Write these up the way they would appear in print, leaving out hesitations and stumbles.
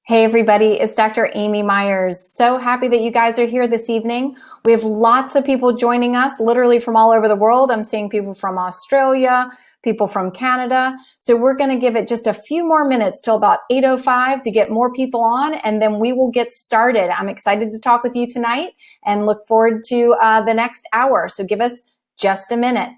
Hey everybody, it's Dr. Amy Myers. So happy that you guys are here this evening. We have lots of people joining us, literally from all over the world. I'm seeing people from Australia, people from Canada. So we're going to give it just a few more minutes till about 8:05 to get more people on, and then we will get started. I'm excited to talk with you tonight and look forward to the next hour. So give us just a minute.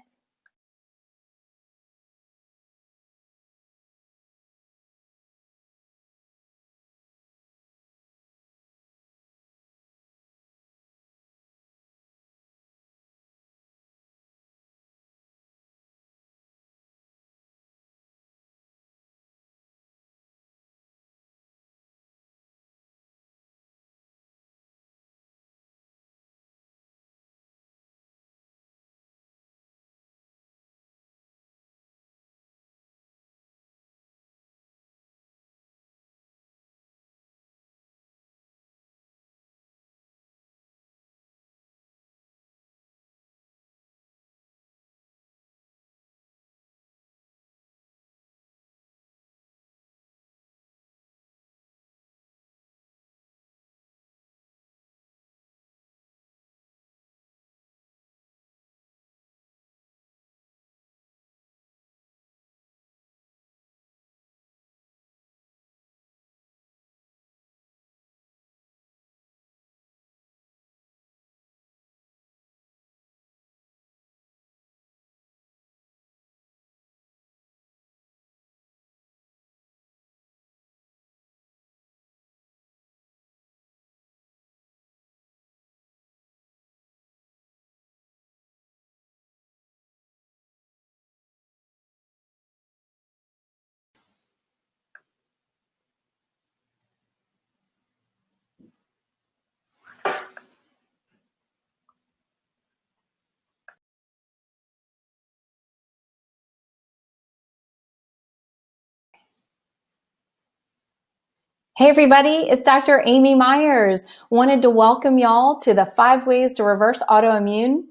Hey everybody, it's Dr. Amy Myers. Wanted to welcome y'all to the 5 ways to reverse autoimmune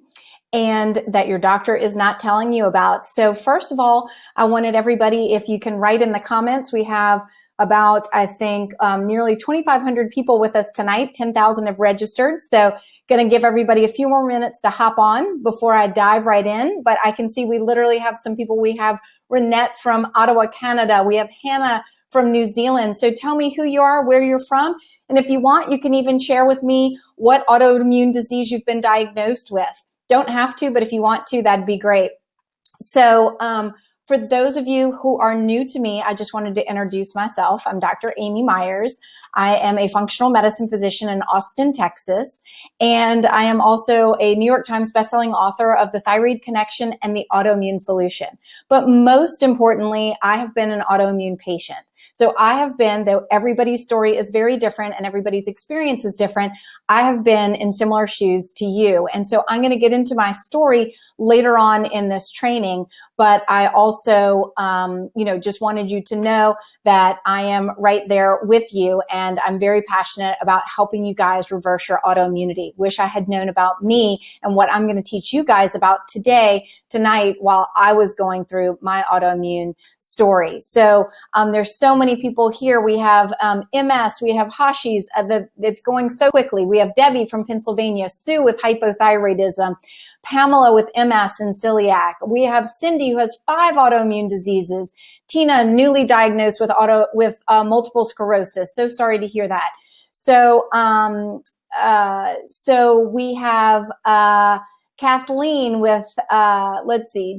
and that your doctor is not telling you about. So first of all, I wanted everybody, if you can write in the comments, we have about, I think, nearly 2,500 people with us tonight. 10,000 have registered. So going to give everybody a few more minutes to hop on before I dive right in. But I can see we literally have some people. We have Renette from Ottawa, Canada. We have Hannah from New Zealand. So tell me who you are, where you're from. And if you want, you can even share with me what autoimmune disease you've been diagnosed with. Don't have to, but if you want to, that'd be great. So for those of you who are new to me, I just wanted to introduce myself. I'm Dr. Amy Myers. I am a functional medicine physician in Austin, Texas, and I am also a New York Times bestselling author of The Thyroid Connection and The Autoimmune Solution. But most importantly, I have been an autoimmune patient. So I have been, though everybody's story is very different and everybody's experience is different, I have been in similar shoes to you. And so I'm going to get into my story later on in this training, but I also, just wanted you to know that I am right there with you, and I'm very passionate about helping you guys reverse your autoimmunity. Wish I had known about me and what I'm going to teach you guys about tonight, while I was going through my autoimmune story. So there's so many people here. We have MS, we have Hashi's, it's going so quickly. We have Debbie from Pennsylvania, Sue with hypothyroidism, Pamela with MS and celiac. We have Cindy who has 5 autoimmune diseases. Tina, newly diagnosed with multiple sclerosis. So sorry to hear that. So we have Kathleen with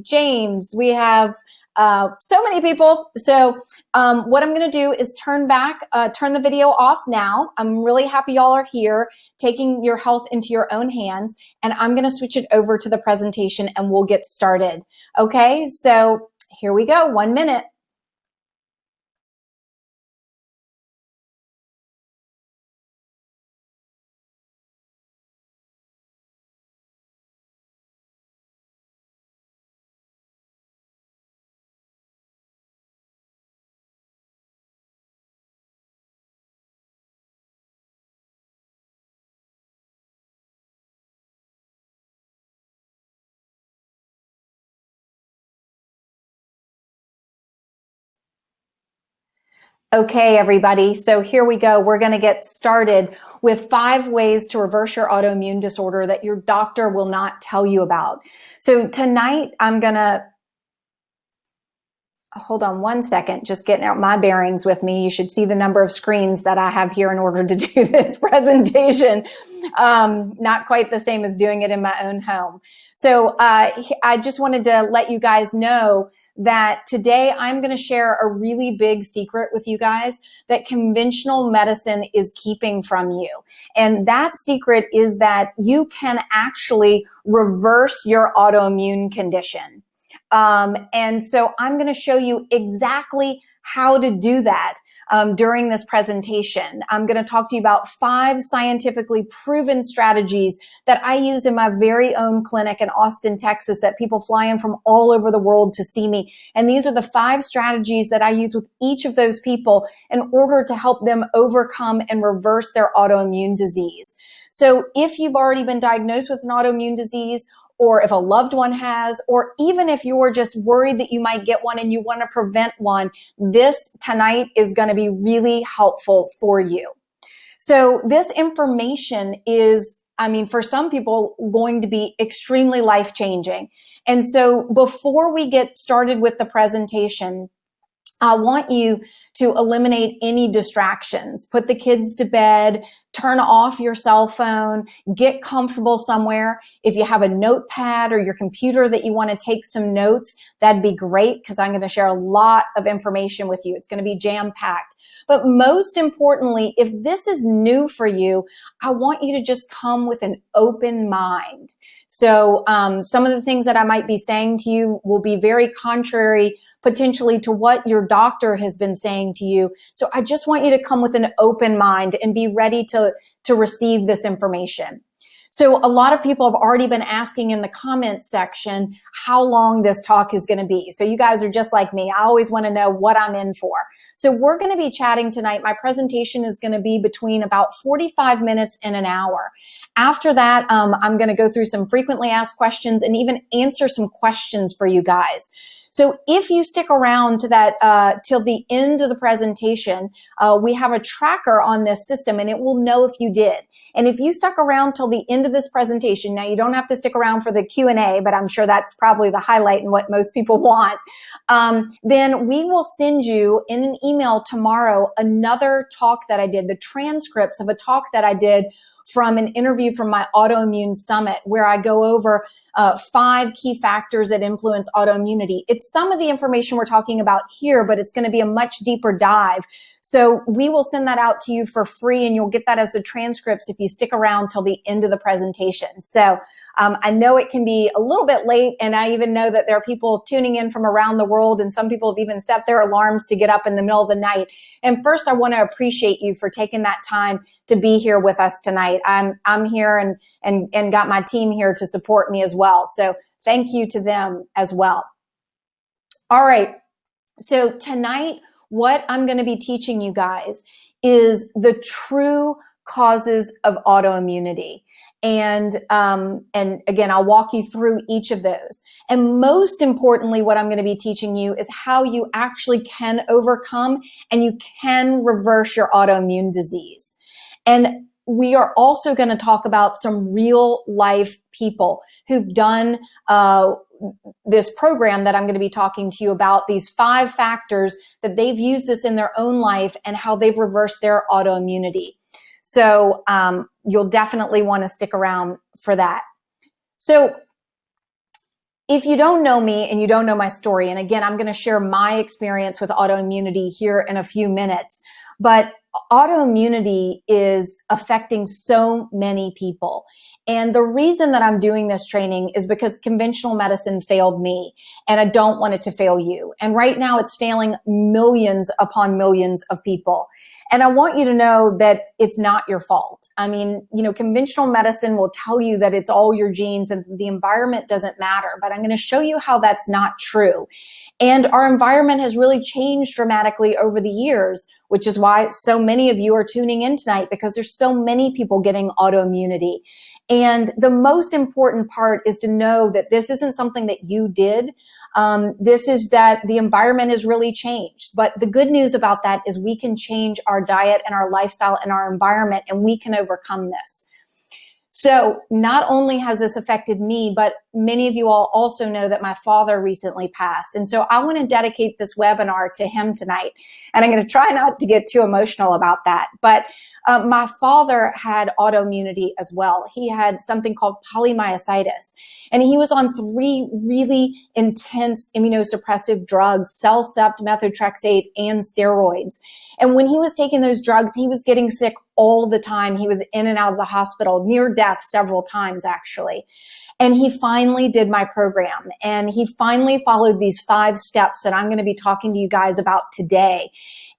James. We have so many people. So what I'm going to do is turn the video off now. I'm really happy y'all are here, taking your health into your own hands, and I'm going to switch it over to the presentation and we'll get started. Okay, so here we go. 1 minute. Okay, everybody. So here we go. We're going to get started with 5 ways to reverse your autoimmune disorder that your doctor will not tell you about. So tonight I'm going to hold on one second, just getting out my bearings with me. You should see the number of screens that I have here in order to do this presentation. Not quite the same as doing it in my own home. So I just wanted to let you guys know that today I'm going to share a really big secret with you guys that conventional medicine is keeping from you. And that secret is that you can actually reverse your autoimmune condition. And so I'm going to show you exactly how to do that during this presentation. I'm going to talk to you about 5 scientifically proven strategies that I use in my very own clinic in Austin, Texas, that people fly in from all over the world to see me. And these are the 5 strategies that I use with each of those people in order to help them overcome and reverse their autoimmune disease. So if you've already been diagnosed with an autoimmune disease, or if a loved one has, or even if you're just worried that you might get one and you want to prevent one, this tonight is going to be really helpful for you. So this information is, for some people, going to be extremely life-changing. And so before we get started with the presentation, I want you to eliminate any distractions. Put the kids to bed, turn off your cell phone, get comfortable somewhere. If you have a notepad or your computer that you want to take some notes, that'd be great because I'm going to share a lot of information with you. It's going to be jam-packed. But most importantly, if this is new for you, I want you to just come with an open mind. So some of the things that I might be saying to you will be very contrary potentially to what your doctor has been saying to you. So I just want you to come with an open mind and be ready to receive this information. So a lot of people have already been asking in the comments section how long this talk is going to be. So you guys are just like me. I always want to know what I'm in for. So we're going to be chatting tonight. My presentation is going to be between about 45 minutes and an hour. After that, I'm going to go through some frequently asked questions and even answer some questions for you guys. So if you stick around to that till the end of the presentation, we have a tracker on this system and it will know if you did. And if you stuck around till the end of this presentation, now you don't have to stick around for the Q&A, but I'm sure that's probably the highlight and what most people want, then we will send you in an email tomorrow another talk that I did, the transcripts of a talk that I did from an interview from my autoimmune summit where I go over 5 key factors that influence autoimmunity. It's some of the information we're talking about here, but it's going to be a much deeper dive. So we will send that out to you for free and you'll get that as the transcripts if you stick around till the end of the presentation. So I know it can be a little bit late and I even know that there are people tuning in from around the world and some people have even set their alarms to get up in the middle of the night. And first, I want to appreciate you for taking that time to be here with us tonight. I'm here and got my team here to support me as well. So thank you to them as well. All right. So tonight, what I'm going to be teaching you guys is the true causes of autoimmunity. And again, I'll walk you through each of those. And most importantly, what I'm going to be teaching you is how you actually can overcome and you can reverse your autoimmune disease. And we are also going to talk about some real life people who've done this program that I'm going to be talking to you about, these 5 factors that they've used this in their own life and how they've reversed their autoimmunity. So you'll definitely want to stick around for that. So if you don't know me and you don't know my story, and again, I'm going to share my experience with autoimmunity here in a few minutes, but autoimmunity is affecting so many people. And the reason that I'm doing this training is because conventional medicine failed me and I don't want it to fail you. And right now it's failing millions upon millions of people. And I want you to know that it's not your fault. Conventional medicine will tell you that it's all your genes and the environment doesn't matter, but I'm going to show you how that's not true. And our environment has really changed dramatically over the years, which is why so many of you are tuning in tonight because there's so many people getting autoimmunity. And the most important part is to know that this isn't something that you did. This is that the environment has really changed. But the good news about that is we can change our diet and our lifestyle and our environment, and we can overcome this. So not only has this affected me, but many of you all also know that my father recently passed. And so I want to dedicate this webinar to him tonight. And I'm going to try not to get too emotional about that. But my father had autoimmunity as well. He had something called polymyositis. And he was on 3 really intense immunosuppressive drugs, Cellcept, methotrexate, and steroids. And when he was taking those drugs, he was getting sick all the time. He was in and out of the hospital, near death several times, actually. And he finally did my program, and he finally followed these 5 steps that I'm going to be talking to you guys about today.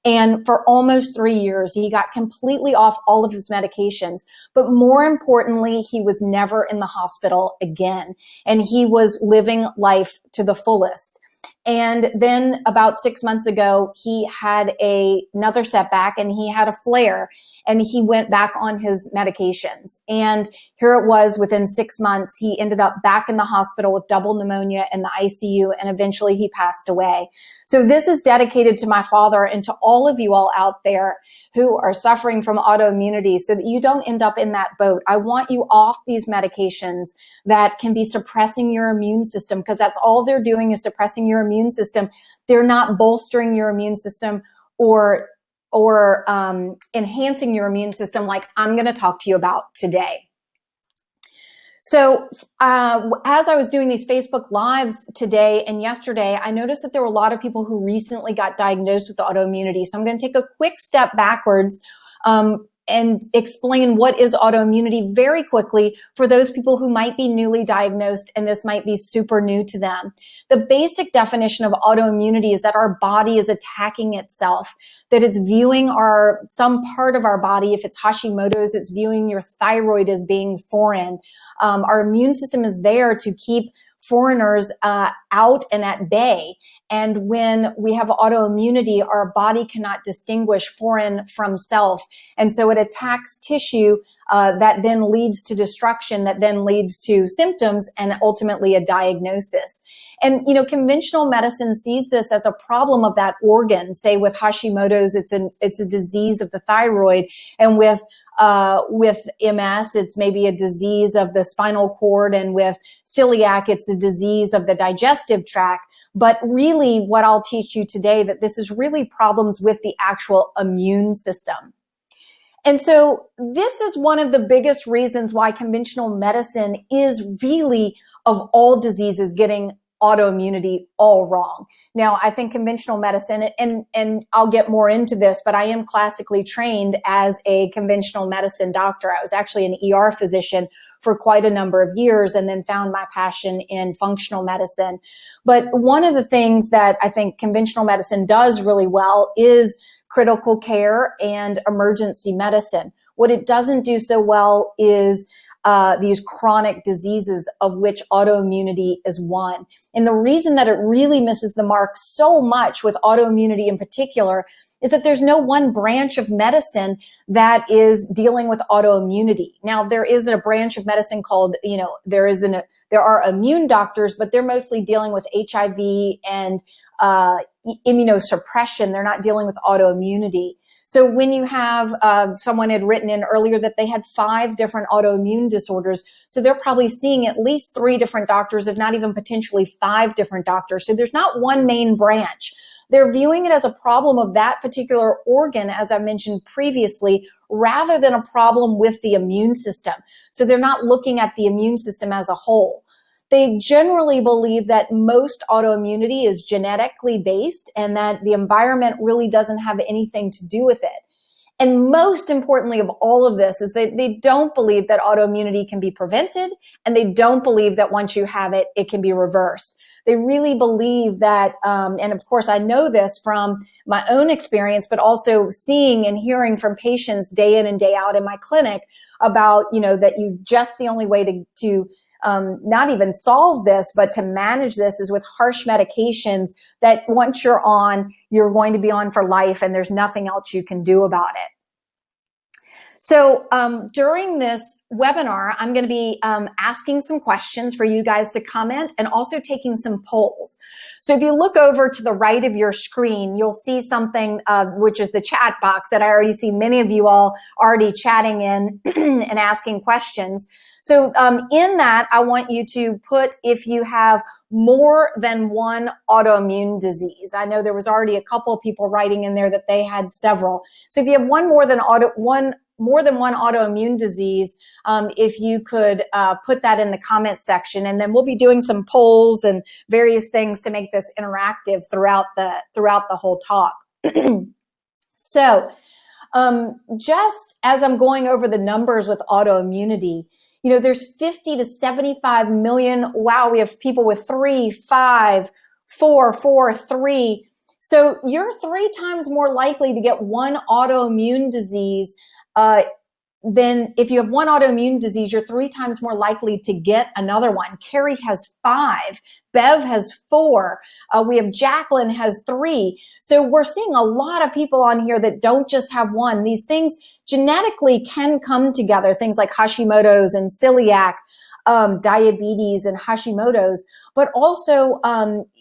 And for almost 3 years, he got completely off all of his medications. But more importantly, he was never in the hospital again. And he was living life to the fullest. And then about 6 months ago, he had another setback, and he had a flare, and he went back on his medications. And here it was, within 6 months, he ended up back in the hospital with double pneumonia in the ICU, and eventually he passed away. So this is dedicated to my father and to all of you all out there who are suffering from autoimmunity, so that you don't end up in that boat. I want you off these medications that can be suppressing your immune system, because that's all they're doing, is suppressing your immune system. They're not bolstering your immune system or enhancing your immune system like I'm going to talk to you about today. So as I was doing these Facebook Lives today and yesterday, I noticed that there were a lot of people who recently got diagnosed with autoimmunity. So I'm going to take a quick step backwards and explain what is autoimmunity very quickly for those people who might be newly diagnosed and this might be super new to them. The basic definition of autoimmunity is that our body is attacking itself, that it's viewing some part of our body. If it's Hashimoto's, it's viewing your thyroid as being foreign. Our immune system is there to keep foreigners out and at bay. And when we have autoimmunity, our body cannot distinguish foreign from self. And so it attacks tissue that then leads to destruction, that then leads to symptoms and ultimately a diagnosis. And, conventional medicine sees this as a problem of that organ. Say with Hashimoto's, it's a disease of the thyroid. And with MS, it's maybe a disease of the spinal cord, and with celiac, it's a disease of the digestive tract. But really, what I'll teach you today, that this is really problems with the actual immune system. And so this is one of the biggest reasons why conventional medicine is really, of all diseases, getting autoimmunity all wrong. Now, I think conventional medicine, and I'll get more into this, but I am classically trained as a conventional medicine doctor. I was actually an ER physician for quite a number of years, and then found my passion in functional medicine. But one of the things that I think conventional medicine does really well is critical care and emergency medicine. What it doesn't do so well is these chronic diseases, of which autoimmunity is one. And the reason that it really misses the mark so much with autoimmunity in particular is that there's no one branch of medicine that is dealing with autoimmunity. Now, there is a branch of medicine called, there are immune doctors, but they're mostly dealing with HIV and immunosuppression. They're not dealing with autoimmunity. So when you have, someone had written in earlier that they had 5 different autoimmune disorders, so they're probably seeing at least 3 different doctors, if not even potentially 5 different doctors. So there's not one main branch. They're viewing it as a problem of that particular organ, as I mentioned previously, rather than a problem with the immune system. So they're not looking at the immune system as a whole. They generally believe that most autoimmunity is genetically based and that the environment really doesn't have anything to do with it. And most importantly of all of this is that they don't believe that autoimmunity can be prevented, and they don't believe that once you have it, it can be reversed. They really believe that, and of course I know this from my own experience, but also seeing and hearing from patients day in and day out in my clinic about, that the only way to not even solve this, but to manage this is with harsh medications that once you're on, you're going to be on for life, and there's nothing else you can do about it. So during this webinar, I'm going to be asking some questions for you guys to comment and also taking some polls. So if you look over to the right of your screen, you'll see something, which is the chat box that I already see many of you all already chatting in and asking questions. So in that, I want you to put if you have more than one autoimmune disease. I know there was already a couple of people writing in there that they had several. So if you have more than one autoimmune disease, if you could put that in the comment section, and then we'll be doing some polls and various things to make this interactive throughout the whole talk. So just as I'm going over the numbers with autoimmunity, you know, there's 50 to 75 million. Wow, we have people with 3, 5, 4, 3. So you're 3 times more likely to get one autoimmune disease then if you have one autoimmune disease, you're 3 times more likely to get another one. Carrie has 5. Bev has 4. We have Jacqueline has 3. So we're seeing a lot of people on here that don't just have one. These things genetically can come together, things like Hashimoto's and celiac, diabetes and Hashimoto's, but also,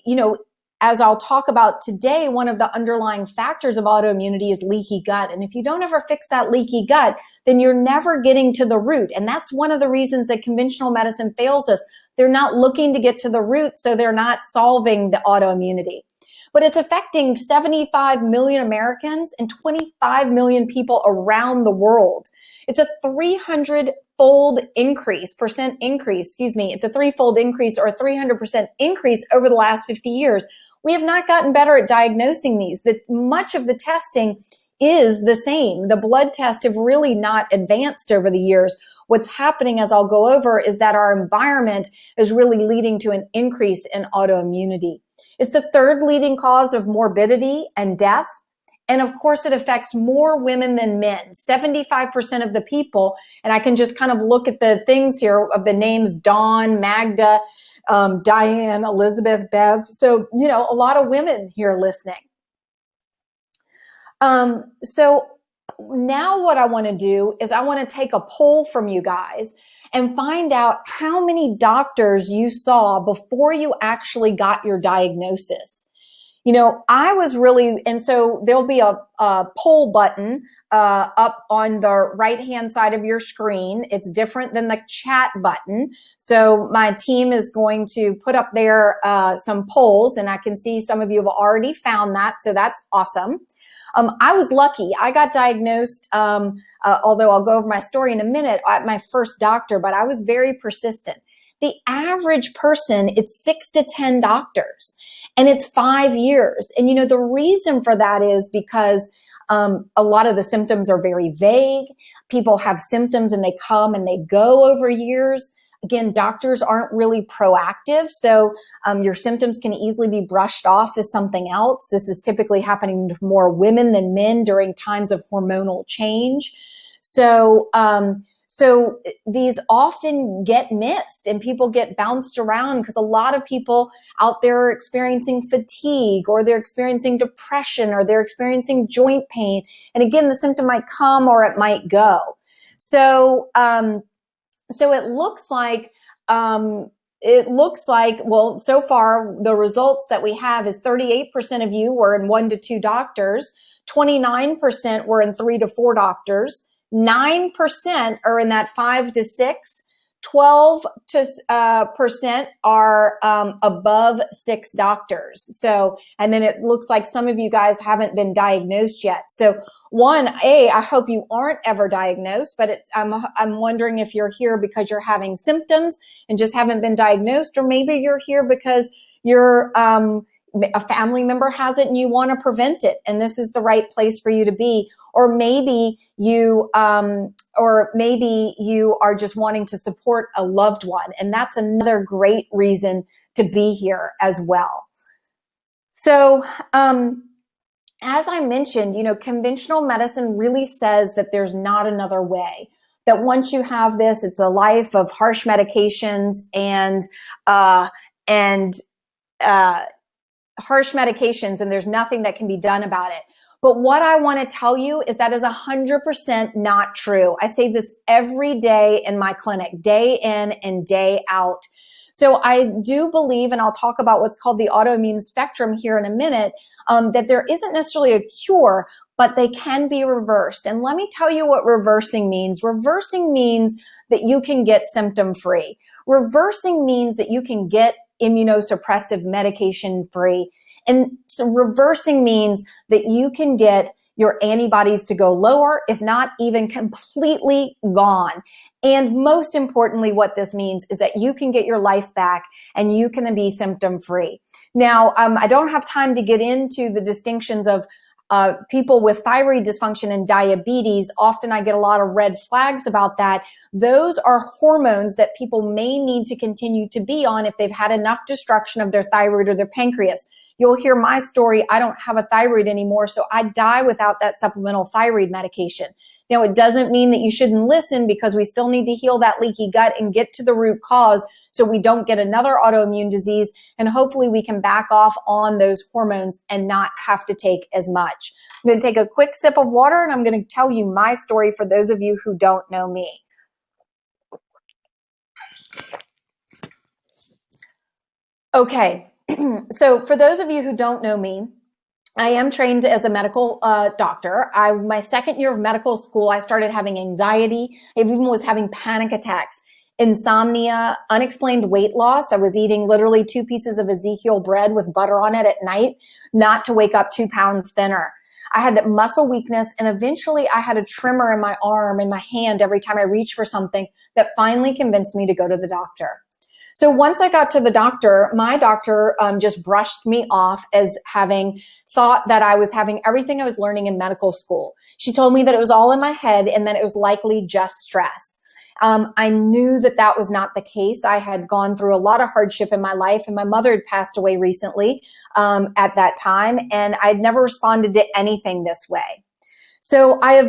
you know, as I'll talk about today, one of the underlying factors of autoimmunity is leaky gut. And if you don't ever fix that leaky gut, then you're never getting to the root. And that's one of the reasons that conventional medicine fails us. They're not looking to get to the root, so they're not solving the autoimmunity. But it's affecting 75 million Americans and 25 million people around the world. It's a 300-fold increase, It's a 3-fold increase or a 300% increase over the last 50 years. We have not gotten better at diagnosing these. Much of the testing is the same. The blood tests have really not advanced over the years. What's happening, as I'll go over, is that our environment is really leading to an increase in autoimmunity. It's the 3rd leading cause of morbidity and death. And of course, it affects more women than men. 75% of the people, and I can just kind of look at the things here of the names Dawn, Magda, Diane, Elizabeth, Bev. So, you know, a lot of women here listening. So now what I want to do is I want to take a poll from you guys and find out how many doctors you saw before you actually got your diagnosis. You know, I was really, and so there'll be a poll button up on the right-hand side of your screen. It's different than the chat button. So my team is going to put up there some polls, and I can see some of you have already found that, so that's awesome. I was lucky. I got diagnosed, although I'll go over my story in a minute, at my first doctor, but I was very persistent. The average person, it's 6 to 10 doctors, and it's 5 years. And, you know, the reason for that is because a lot of the symptoms are very vague. People have symptoms and they come and they go over years. Again, doctors aren't really proactive, so your symptoms can easily be brushed off as something else. This is typically happening to more women than men during times of hormonal change. So these often get missed and people get bounced around because a lot of people out there are experiencing fatigue, or they're experiencing depression, or they're experiencing joint pain. And again, the symptom might come or it might go. So it looks like, well, so far the results that we have is 38% of you were in 1 to 2 doctors, 29% were in 3 to 4 doctors, 9% are in that 5 to 6, 12% are above 6 doctors. So, and then it looks like some of you guys haven't been diagnosed yet. So I hope you aren't ever diagnosed, but I'm wondering if you're here because you're having symptoms and just haven't been diagnosed, or maybe you're here because you're a family member has it and you want to prevent it, and this is the right place for you to be. Or maybe you are just wanting to support a loved one, and that's another great reason to be here as well. So, as I mentioned, you know, conventional medicine really says that there's not another way. That once you have this, it's a life of harsh medications and harsh medications, and there's nothing that can be done about it. But what I want to tell you is that is 100% not true. I say this every day in my clinic, day in and day out. So I do believe, and I'll talk about what's called the autoimmune spectrum here in a minute, that there isn't necessarily a cure, but they can be reversed. And let me tell you what reversing means. Reversing means that you can get symptom free. Reversing means that you can get immunosuppressive medication free. And so reversing means that you can get your antibodies to go lower, if not even completely gone. And most importantly, what this means is that you can get your life back and you can be symptom free. Now, I don't have time to get into the distinctions of people with thyroid dysfunction and diabetes. Often I get a lot of red flags about that. Those are hormones that people may need to continue to be on if they've had enough destruction of their thyroid or their pancreas. You'll hear my story. I don't have a thyroid anymore, so I die without that supplemental thyroid medication. Now, it doesn't mean that you shouldn't listen, because we still need to heal that leaky gut and get to the root cause so we don't get another autoimmune disease, and hopefully we can back off on those hormones and not have to take as much. I'm going to take a quick sip of water and I'm going to tell you my story for those of you who don't know me. Okay, so for those of you who don't know me, I am trained as a medical doctor. My second year of medical school, I started having anxiety. I even was having panic attacks, insomnia, unexplained weight loss. I was eating literally 2 pieces of Ezekiel bread with butter on it at night, not to wake up 2 pounds thinner. I had muscle weakness, and eventually I had a tremor in my arm and my hand every time I reached for something that finally convinced me to go to the doctor. So once I got to the doctor, my doctor just brushed me off as having thought that I was having everything I was learning in medical school. She told me that it was all in my head and that it was likely just stress. I knew that that was not the case. I had gone through a lot of hardship in my life, and my mother had passed away recently at that time, and I'd never responded to anything this way. So I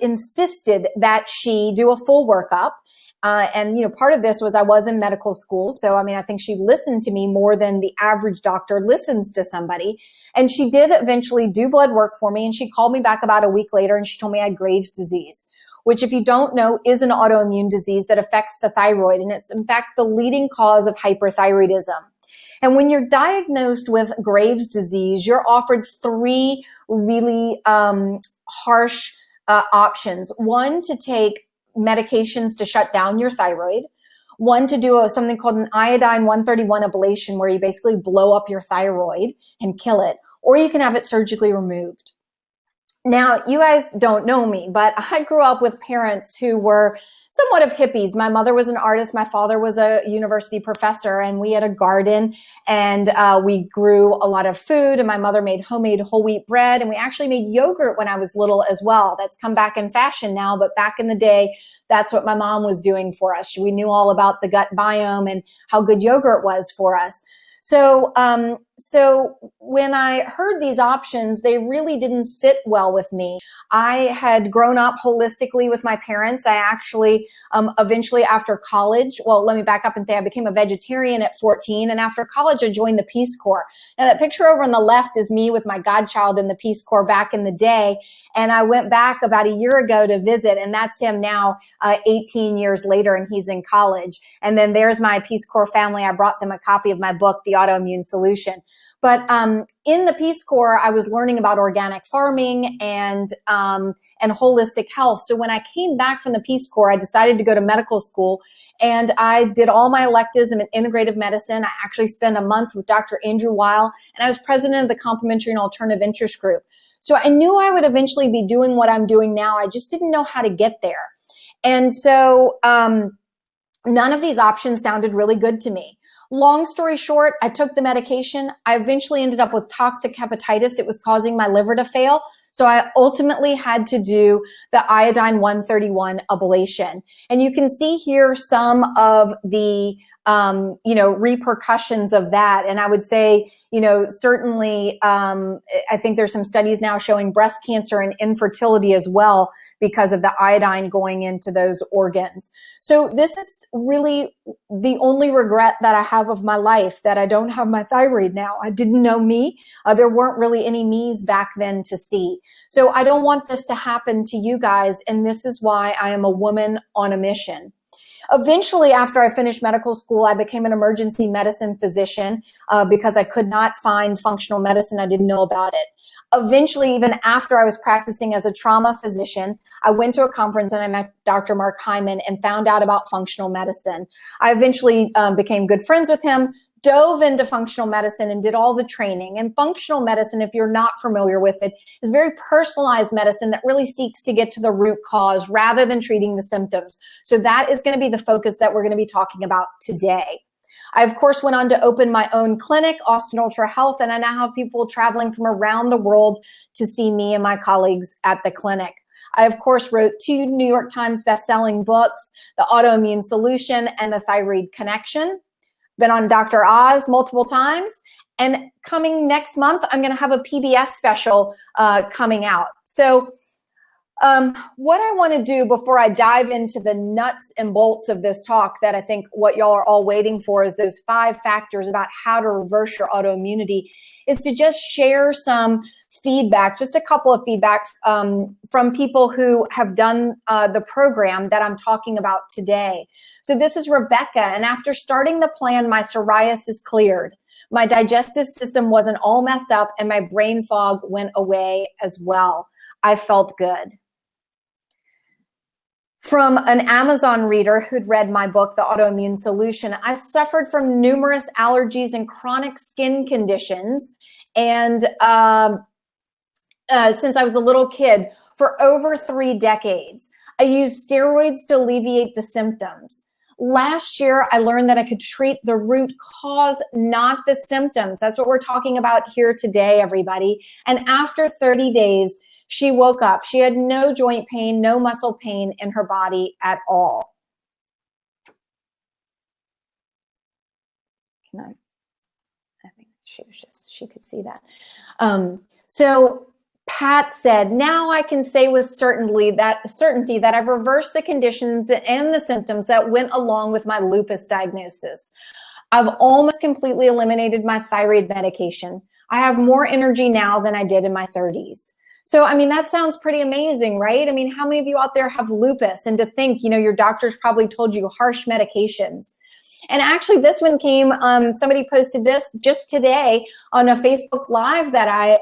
insisted that she do a full workup. And part of this was I was in medical school. So, I think she listened to me more than the average doctor listens to somebody. And she did eventually do blood work for me. And she called me back about a week later and she told me I had Graves' disease, which, if you don't know, is an autoimmune disease that affects the thyroid. And it's in fact the leading cause of hyperthyroidism. And when you're diagnosed with Graves' disease, you're offered 3 really harsh options. One, to take medications to shut down your thyroid. One, to do something called an iodine 131 ablation, where you basically blow up your thyroid and kill it, or you can have it surgically removed. Now, you guys don't know me, but I grew up with parents who were somewhat of hippies. My mother was an artist. My father was a university professor, and we had a garden, and we grew a lot of food, and my mother made homemade whole wheat bread, and we actually made yogurt when I was little as well. That's come back in fashion now, but back in the day, that's what my mom was doing for us. We knew all about the gut biome and how good yogurt was for us. So when I heard these options, they really didn't sit well with me. I had grown up holistically with my parents. I actually, eventually after college, well, let me back up and say I became a vegetarian at 14. And after college, I joined the Peace Corps. Now that picture over on the left is me with my godchild in the Peace Corps back in the day. And I went back about a year ago to visit, and that's him now, 18 years later, and he's in college. And then there's my Peace Corps family. I brought them a copy of my book, The Autoimmune Solution. But in the Peace Corps, I was learning about organic farming and holistic health. So when I came back from the Peace Corps, I decided to go to medical school, and I did all my electives in integrative medicine. I actually spent a month with Dr. Andrew Weil, and I was president of the Complementary and Alternative Interest Group. So I knew I would eventually be doing what I'm doing now. I just didn't know how to get there. And so none of these options sounded really good to me. Long story short, I took the medication. I eventually ended up with toxic hepatitis. It was causing my liver to fail. So I ultimately had to do the iodine 131 ablation. And you can see here some of the repercussions of that. And I would say, certainly, I think there's some studies now showing breast cancer and infertility as well because of the iodine going into those organs. So this is really the only regret that I have of my life, that I don't have my thyroid now. I didn't know me. There weren't really any me's back then to see. So I don't want this to happen to you guys. And this is why I am a woman on a mission. Eventually, after I finished medical school, I became an emergency medicine physician because I could not find functional medicine. I didn't know about it. Eventually, even after I was practicing as a trauma physician, I went to a conference and I met Dr. Mark Hyman and found out about functional medicine. I eventually became good friends with him, dove into functional medicine and did all the training. And functional medicine, if you're not familiar with it, is very personalized medicine that really seeks to get to the root cause rather than treating the symptoms. So that is going to be the focus that we're going to be talking about today. I, of course, went on to open my own clinic, Austin Ultra Health, and I now have people traveling from around the world to see me and my colleagues at the clinic. I, of course, wrote 2 New York Times bestselling books, The Autoimmune Solution and The Thyroid Connection. Been on Dr. Oz multiple times. And coming next month, I'm going to have a PBS special coming out. So what I want to do before I dive into the nuts and bolts of this talk, that I think what y'all are all waiting for is those 5 factors about how to reverse your autoimmunity, is to just share some feedback, just a couple of feedback from people who have done the program that I'm talking about today. So this is Rebecca, and after starting the plan, my psoriasis cleared. My digestive system wasn't all messed up, and my brain fog went away as well. I felt good. From an Amazon reader who'd read my book, The Autoimmune Solution, I suffered from numerous allergies and chronic skin conditions. And since I was a little kid, for over 3 decades, I used steroids to alleviate the symptoms. Last year, I learned that I could treat the root cause, not the symptoms. That's what we're talking about here today, everybody. And after 30 days, she woke up. She had no joint pain, no muscle pain in her body at all. I think she could see that. So Pat said, now I can say with certainty that I've reversed the conditions and the symptoms that went along with my lupus diagnosis. I've almost completely eliminated my thyroid medication. I have more energy now than I did in my 30s. So, I mean, that sounds pretty amazing, right? I mean, how many of you out there have lupus? And to think, your doctors probably told you harsh medications. And actually, this one came, somebody posted this just today on a Facebook Live that I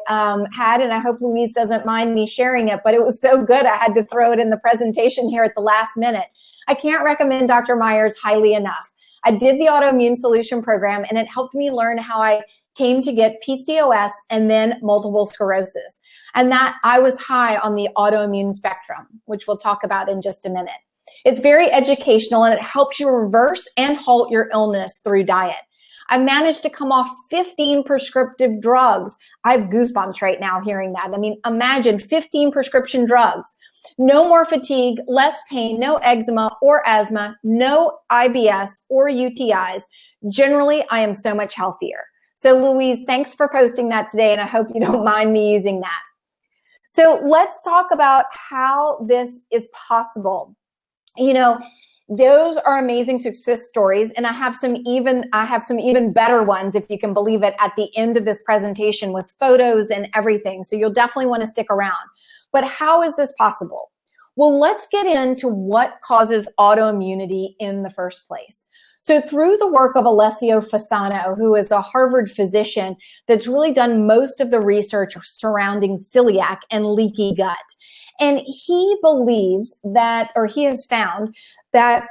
had, and I hope Louise doesn't mind me sharing it, but it was so good I had to throw it in the presentation here at the last minute. I can't recommend Dr. Myers highly enough. I did the Autoimmune Solution Program, and it helped me learn how I came to get PCOS and then multiple sclerosis. And that I was high on the autoimmune spectrum, which we'll talk about in just a minute. It's very educational, and it helps you reverse and halt your illness through diet. I managed to come off 15 prescriptive drugs. I have goosebumps right now hearing that. I mean, imagine 15 prescription drugs. No more fatigue, less pain, no eczema or asthma, no IBS or UTIs. Generally, I am so much healthier. So Louise, thanks for posting that today, and I hope you don't mind me using that. So let's talk about how this is possible. Those are amazing success stories, and I have some even better ones, if you can believe it, at the end of this presentation with photos and everything. So you'll definitely want to stick around. But how is this possible? Well, let's get into what causes autoimmunity in the first place. So through the work of Alessio Fasano, who is a Harvard physician that's really done most of the research surrounding celiac and leaky gut. And he believes that, or he has found that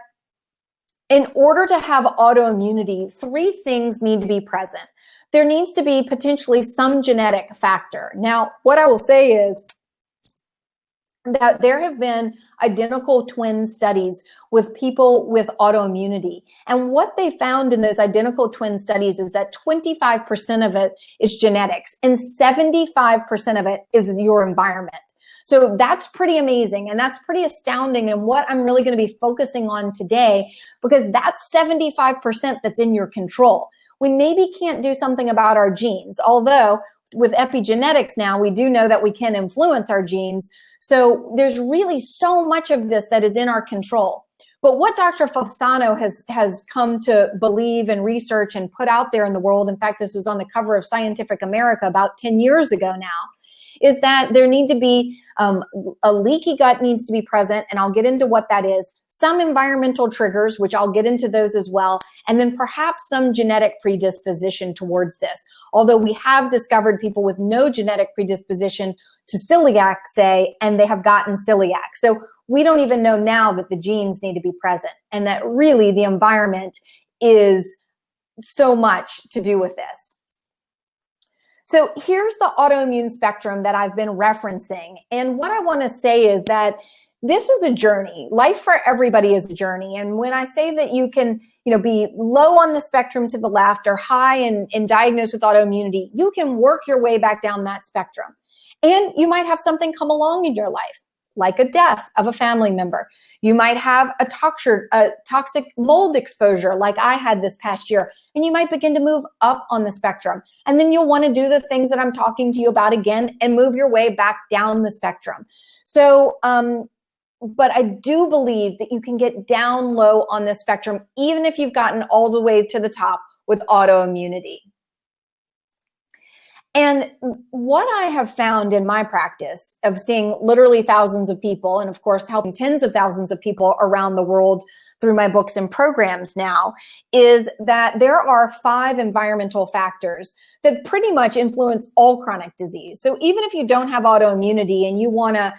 in order to have autoimmunity, 3 things need to be present. There needs to be potentially some genetic factor. Now, what I will say is that there have been identical twin studies with people with autoimmunity. And what they found in those identical twin studies is that 25% of it is genetics and 75% of it is your environment. So that's pretty amazing, and that's pretty astounding, and what I'm really going to be focusing on today, because that's 75% that's in your control. We maybe can't do something about our genes, although with epigenetics now, we do know that we can influence our genes. So there's really so much of this that is in our control. But what Dr. Fasano has come to believe and research and put out there in the world, in fact, this was on the cover of Scientific America about 10 years ago now, is that there need to be a leaky gut needs to be present, and I'll get into what that is, some environmental triggers, which I'll get into those as well, and then perhaps some genetic predisposition towards this. Although we have discovered people with no genetic predisposition to celiac, say, and they have gotten celiac. So we don't even know now that the genes need to be present, and that really the environment is so much to do with this. So here's the autoimmune spectrum that I've been referencing. And what I want to say is that this is a journey. Life for everybody is a journey. And when I say that you can, be low on the spectrum to the left or high and diagnosed with autoimmunity, you can work your way back down that spectrum. And you might have something come along in your life, like a death of a family member. You might have a toxic mold exposure like I had this past year, and you might begin to move up on the spectrum. And then you'll want to do the things that I'm talking to you about again and move your way back down the spectrum. So, but I do believe that you can get down low on the spectrum, even if you've gotten all the way to the top with autoimmunity. And what I have found in my practice of seeing literally thousands of people, and of course helping tens of thousands of people around the world through my books and programs now, is that there are 5 environmental factors that pretty much influence all chronic disease. So even if you don't have autoimmunity and you want to,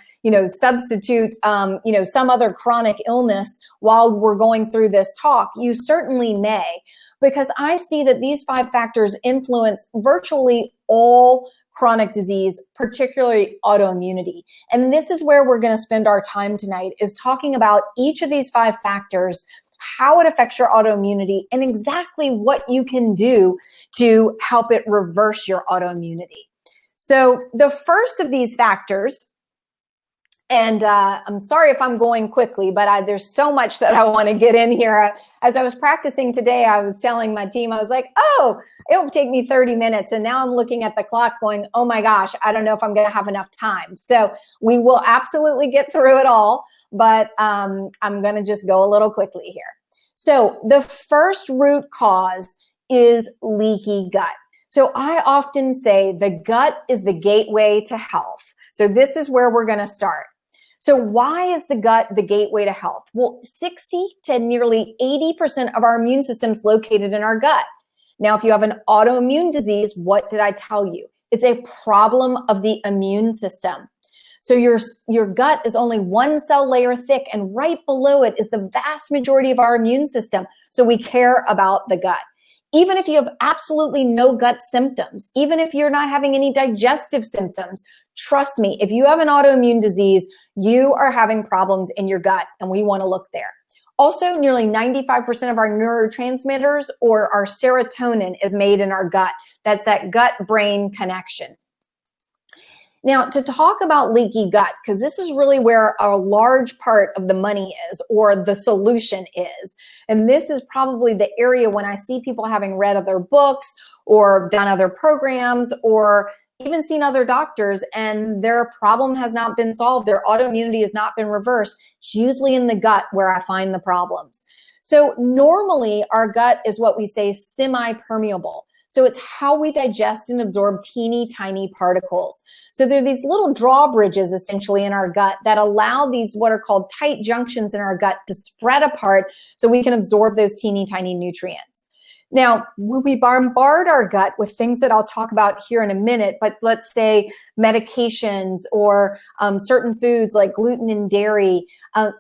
substitute, some other chronic illness while we're going through this talk, you certainly may. Because I see that these 5 factors influence virtually all chronic disease, particularly autoimmunity. And this is where we're going to spend our time tonight, is talking about each of these 5 factors, how it affects your autoimmunity, and exactly what you can do to help it reverse your autoimmunity. So the first of these factors, and I'm sorry if I'm going quickly, but there's so much that I want to get in here. As I was practicing today, I was telling my team, I was like, oh, it'll take me 30 minutes. And now I'm looking at the clock going, oh my gosh, I don't know if I'm going to have enough time. So we will absolutely get through it all, but I'm going to just go a little quickly here. So the first root cause is leaky gut. So I often say the gut is the gateway to health. So this is where we're going to start. So why is the gut the gateway to health? Well, 60 to nearly 80% of our immune system is located in our gut. Now, if you have an autoimmune disease, what did I tell you? It's a problem of the immune system. So your gut is only 1 cell layer thick, and right below it is the vast majority of our immune system. So we care about the gut. Even if you have absolutely no gut symptoms, even if you're not having any digestive symptoms, trust me, if you have an autoimmune disease, you are having problems in your gut, and we want to look there. Also, nearly 95% of our neurotransmitters, or our serotonin, is made in our gut. That's that gut-brain connection. Now, to talk about leaky gut, because this is really where a large part of the money is, or the solution is. And this is probably the area when I see people having read other books or done other programs or even seen other doctors and their problem has not been solved, their autoimmunity has not been reversed, it's usually in the gut where I find the problems. So normally our gut is what we say semi-permeable. So it's how we digest and absorb teeny tiny particles. So there are these little drawbridges essentially in our gut that allow these what are called tight junctions in our gut to spread apart so we can absorb those teeny tiny nutrients. Now, we bombard our gut with things that I'll talk about here in a minute, but let's say medications or certain foods like gluten and dairy,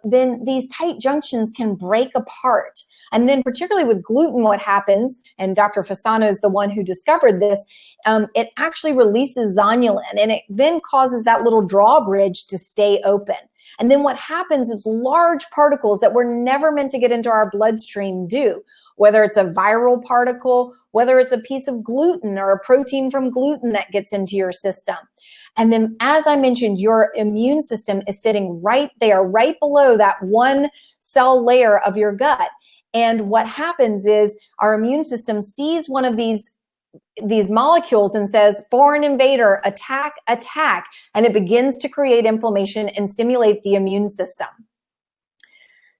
then these tight junctions can break apart. And then particularly with gluten, what happens, and Dr. Fasano is the one who discovered this, it actually releases zonulin, and it then causes that little drawbridge to stay open. And then what happens is large particles that were never meant to get into our bloodstream do, whether it's a viral particle, whether it's a piece of gluten or a protein from gluten that gets into your system. And then, as I mentioned, your immune system is sitting right there, right below that one cell layer of your gut. And what happens is our immune system sees one of these molecules and says, foreign invader, attack, attack, and it begins to create inflammation and stimulate the immune system.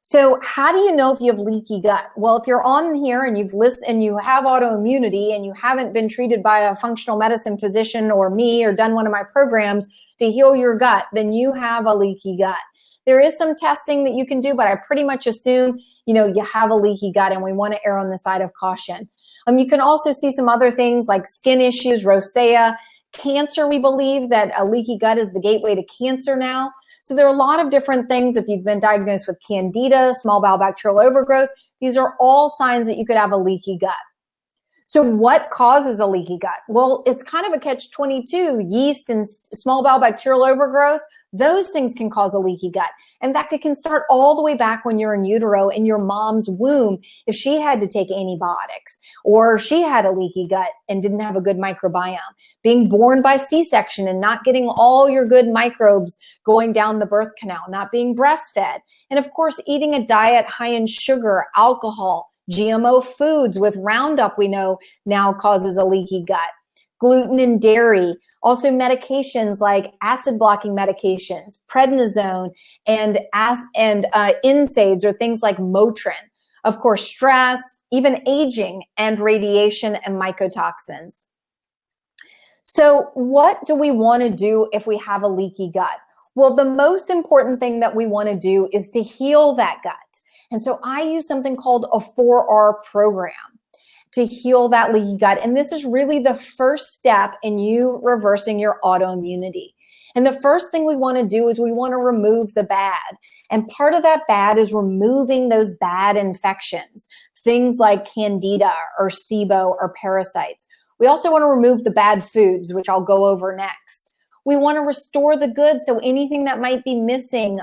So how do you know if you have leaky gut? Well, if you're on here and you've listened and you have autoimmunity and you haven't been treated by a functional medicine physician or me or done one of my programs to heal your gut, then you have a leaky gut. There is some testing that you can do, but I pretty much assume, you have a leaky gut, and we want to err on the side of caution. You can also see some other things like skin issues, rosacea, cancer. We believe that a leaky gut is the gateway to cancer now. So there are a lot of different things. If you've been diagnosed with candida, small bowel bacterial overgrowth, these are all signs that you could have a leaky gut. So what causes a leaky gut? Well, it's kind of a catch-22. Yeast and small bowel bacterial overgrowth, those things can cause a leaky gut. In fact, it can start all the way back when you're in utero in your mom's womb if she had to take antibiotics or she had a leaky gut and didn't have a good microbiome. Being born by C-section and not getting all your good microbes going down the birth canal, not being breastfed. And of course, eating a diet high in sugar, alcohol, GMO foods with Roundup, we know now causes a leaky gut. Gluten and dairy, also medications like acid blocking medications, prednisone, and NSAIDs, or things like Motrin. Of course, stress, even aging, and radiation and mycotoxins. So what do we want to do if we have a leaky gut? Well, the most important thing that we want to do is to heal that gut. And so I use something called a 4R program to heal that leaky gut. And this is really the first step in you reversing your autoimmunity. And the first thing we want to do is we want to remove the bad. And part of that bad is removing those bad infections, things like candida or SIBO or parasites. We also want to remove the bad foods, which I'll go over next. We want to restore the good, so anything that might be missing,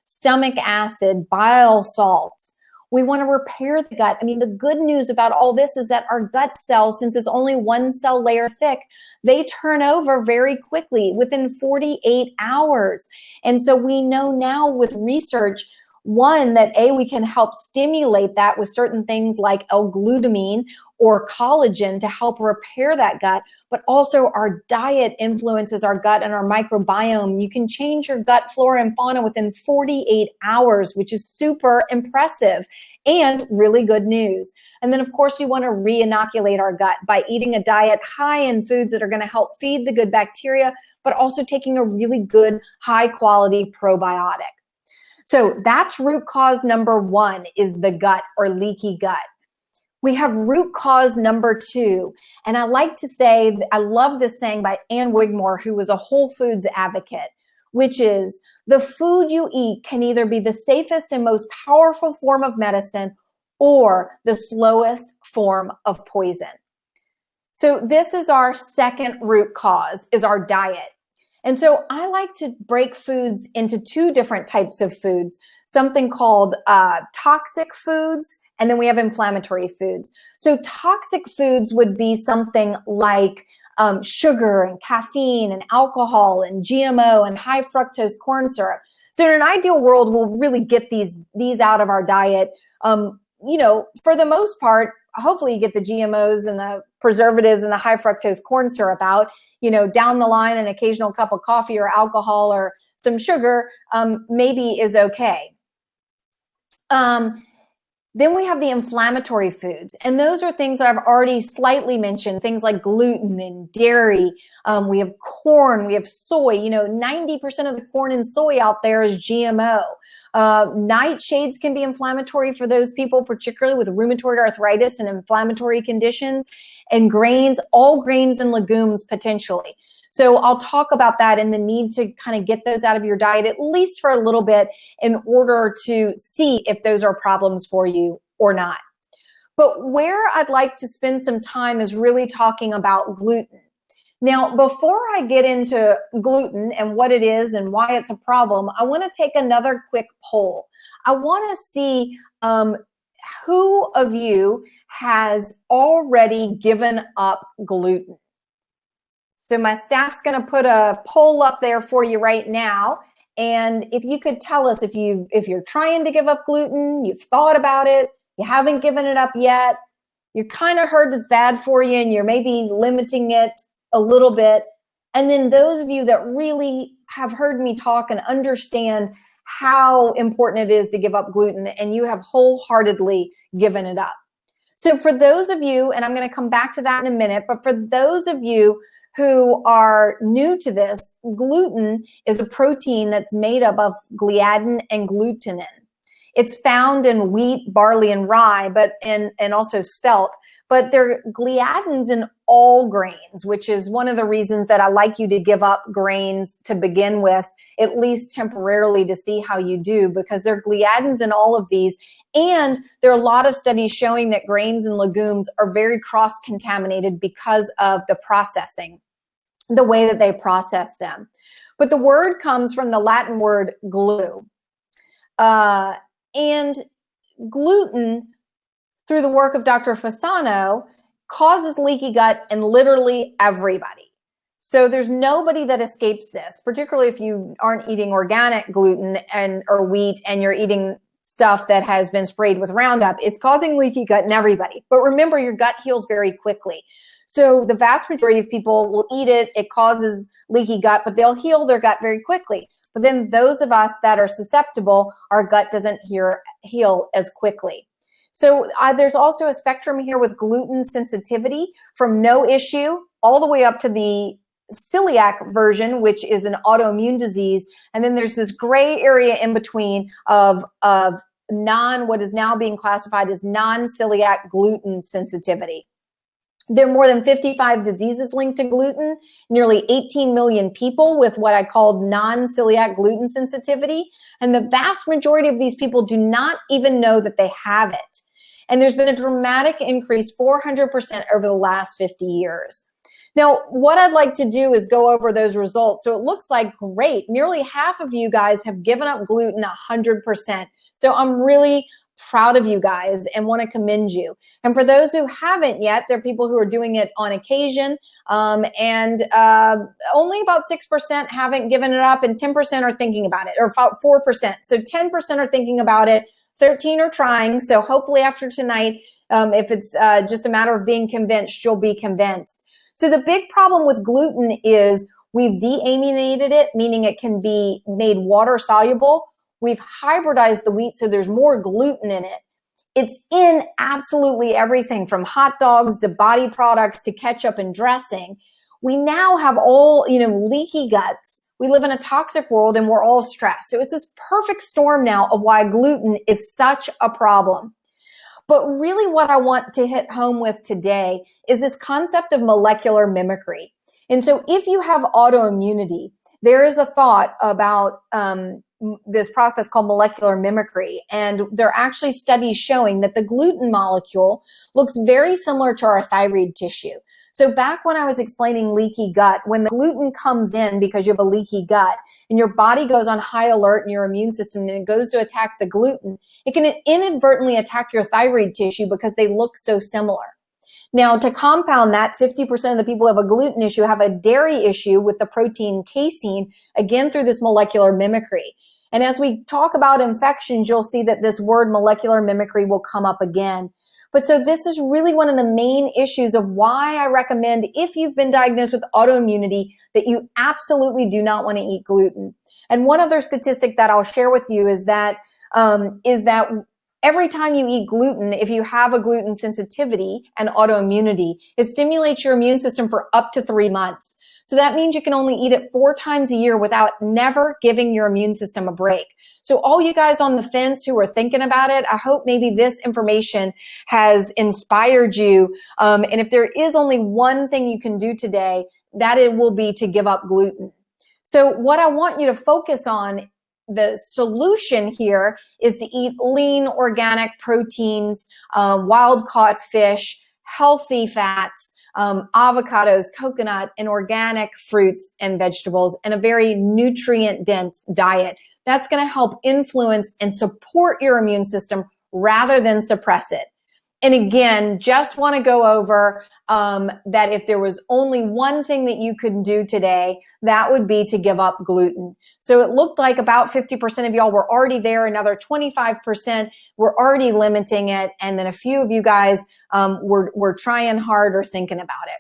stomach acid, bile salts. We want to repair the gut. I mean, the good news about all this is that our gut cells, since it's only one cell layer thick, they turn over very quickly within 48 hours. And so we know now with research, one, that we can help stimulate that with certain things like L-glutamine or collagen to help repair that gut, but also our diet influences our gut and our microbiome. You can change your gut flora and fauna within 48 hours, which is super impressive and really good news. And then, of course, we want to re-inoculate our gut by eating a diet high in foods that are going to help feed the good bacteria, but also taking a really good, high-quality probiotic. So that's root cause number one, is the gut or leaky gut. We have root cause number two. And I like to say, I love this saying by Ann Wigmore, who was a Whole Foods advocate, which is the food you eat can either be the safest and most powerful form of medicine or the slowest form of poison. So this is our second root cause, is our diet. And so I like to break foods into two different types of foods, something called toxic foods, and then we have inflammatory foods. So toxic foods would be something like sugar and caffeine and alcohol and GMO and high fructose corn syrup. So in an ideal world, we'll really get these out of our diet. For the most part, hopefully you get the GMOs and the preservatives and the high fructose corn syrup out, down the line, an occasional cup of coffee or alcohol or some sugar maybe is okay. Then we have the inflammatory foods, and those are things that I've already slightly mentioned, things like gluten and dairy. We have corn, we have soy. 90% of the corn and soy out there is GMO. Nightshades can be inflammatory for those people, particularly with rheumatoid arthritis and inflammatory conditions, and grains, all grains and legumes potentially. So I'll talk about that and the need to kind of get those out of your diet, at least for a little bit, in order to see if those are problems for you or not. But where I'd like to spend some time is really talking about gluten. Now, before I get into gluten and what it is and why it's a problem, I want to take another quick poll. I want to see who of you has already given up gluten. So my staff's going to put a poll up there for you right now. And if you could tell us if you're trying to give up gluten, you've thought about it, you haven't given it up yet, you kind of heard it's bad for you and you're maybe limiting it a little bit. And then those of you that really have heard me talk and understand how important it is to give up gluten, and you have wholeheartedly given it up. So for those of you, and I'm going to come back to that in a minute, but for those of you who are new to this, gluten is a protein that's made up of gliadin and glutenin. It's found in wheat, barley, and rye, and also spelt. But there are gliadins in all grains, which is one of the reasons that I like you to give up grains to begin with, at least temporarily, to see how you do, because there are gliadins in all of these. And there are a lot of studies showing that grains and legumes are very cross-contaminated because of the processing, the way that they process them. But the word comes from the Latin word glue. And gluten, through the work of Dr. Fasano, causes leaky gut in literally everybody. So there's nobody that escapes this, particularly if you aren't eating organic gluten or wheat and you're eating stuff that has been sprayed with Roundup. It's causing leaky gut in everybody. But remember, your gut heals very quickly. So the vast majority of people will eat it. It causes leaky gut, but they'll heal their gut very quickly. But then those of us that are susceptible, our gut doesn't heal as quickly. So there's also a spectrum here with gluten sensitivity from no issue all the way up to the celiac version, which is an autoimmune disease. And then there's this gray area in between of what is now being classified as non-celiac gluten sensitivity. There are more than 55 diseases linked to gluten, nearly 18 million people with what I call non-celiac gluten sensitivity. And the vast majority of these people do not even know that they have it. And there's been a dramatic increase, 400% over the last 50 years. Now, what I'd like to do is go over those results. So it looks like great. Nearly half of you guys have given up gluten 100%. So I'm really proud of you guys and want to commend you. And for those who haven't yet, there are people who are doing it on occasion, and only about 6% haven't given it up, and 10% are thinking about it, or about 4%. So 10% are thinking about it, 13 are trying. So hopefully after tonight, if it's just a matter of being convinced, you'll be convinced. So the big problem with gluten is we've deaminated it, meaning it can be made water soluble. We've hybridized the wheat so there's more gluten in it. It's in absolutely everything from hot dogs to body products to ketchup and dressing. We now have all, leaky guts. We live in a toxic world and we're all stressed. So it's this perfect storm now of why gluten is such a problem. But really what I want to hit home with today is this concept of molecular mimicry. And so if you have autoimmunity, there is a thought about this process called molecular mimicry. And there are actually studies showing that the gluten molecule looks very similar to our thyroid tissue. So back when I was explaining leaky gut, when the gluten comes in because you have a leaky gut and your body goes on high alert in your immune system and it goes to attack the gluten, it can inadvertently attack your thyroid tissue because they look so similar. Now, to compound that, 50% of the people who have a gluten issue have a dairy issue with the protein casein, again, through this molecular mimicry. And as we talk about infections, you'll see that this word molecular mimicry will come up again. But so this is really one of the main issues of why I recommend, if you've been diagnosed with autoimmunity, that you absolutely do not want to eat gluten. And one other statistic that I'll share with you is that every time you eat gluten, if you have a gluten sensitivity and autoimmunity, it stimulates your immune system for up to 3 months. So that means you can only eat it 4 times a year without never giving your immune system a break. So all you guys on the fence who are thinking about it, I hope maybe this information has inspired you. And if there is only one thing you can do today, that it will be to give up gluten. So what I want you to focus on, the solution here, is to eat lean, organic proteins, wild-caught fish, healthy fats, avocados, coconut, and organic fruits and vegetables, and a very nutrient-dense diet. That's going to help influence and support your immune system rather than suppress it. And again, just want to go over that if there was only one thing that you could do today, that would be to give up gluten. So it looked like about 50% of y'all were already there. Another 25% were already limiting it. And then a few of you guys were trying hard or thinking about it.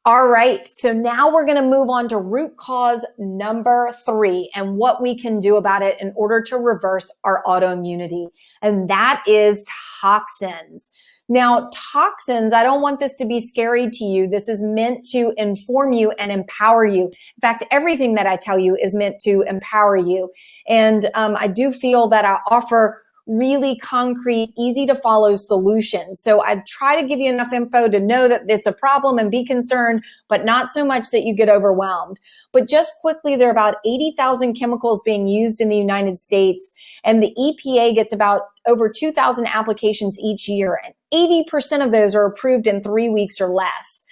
All right, so now we're going to move on to root cause number 3 and what we can do about it in order to reverse our autoimmunity, and that is toxins. Now, toxins, I don't want this to be scary to you. This is meant to inform you and empower you. In fact, everything that I tell you is meant to empower you. And I do feel that I offer really concrete, easy to follow solutions. So I try to give you enough info to know that it's a problem and be concerned, but not so much that you get overwhelmed. But just quickly, there are about 80,000 chemicals being used in the United States, and the EPA gets about over 2,000 applications each year, and 80% of those are approved in 3 weeks or less.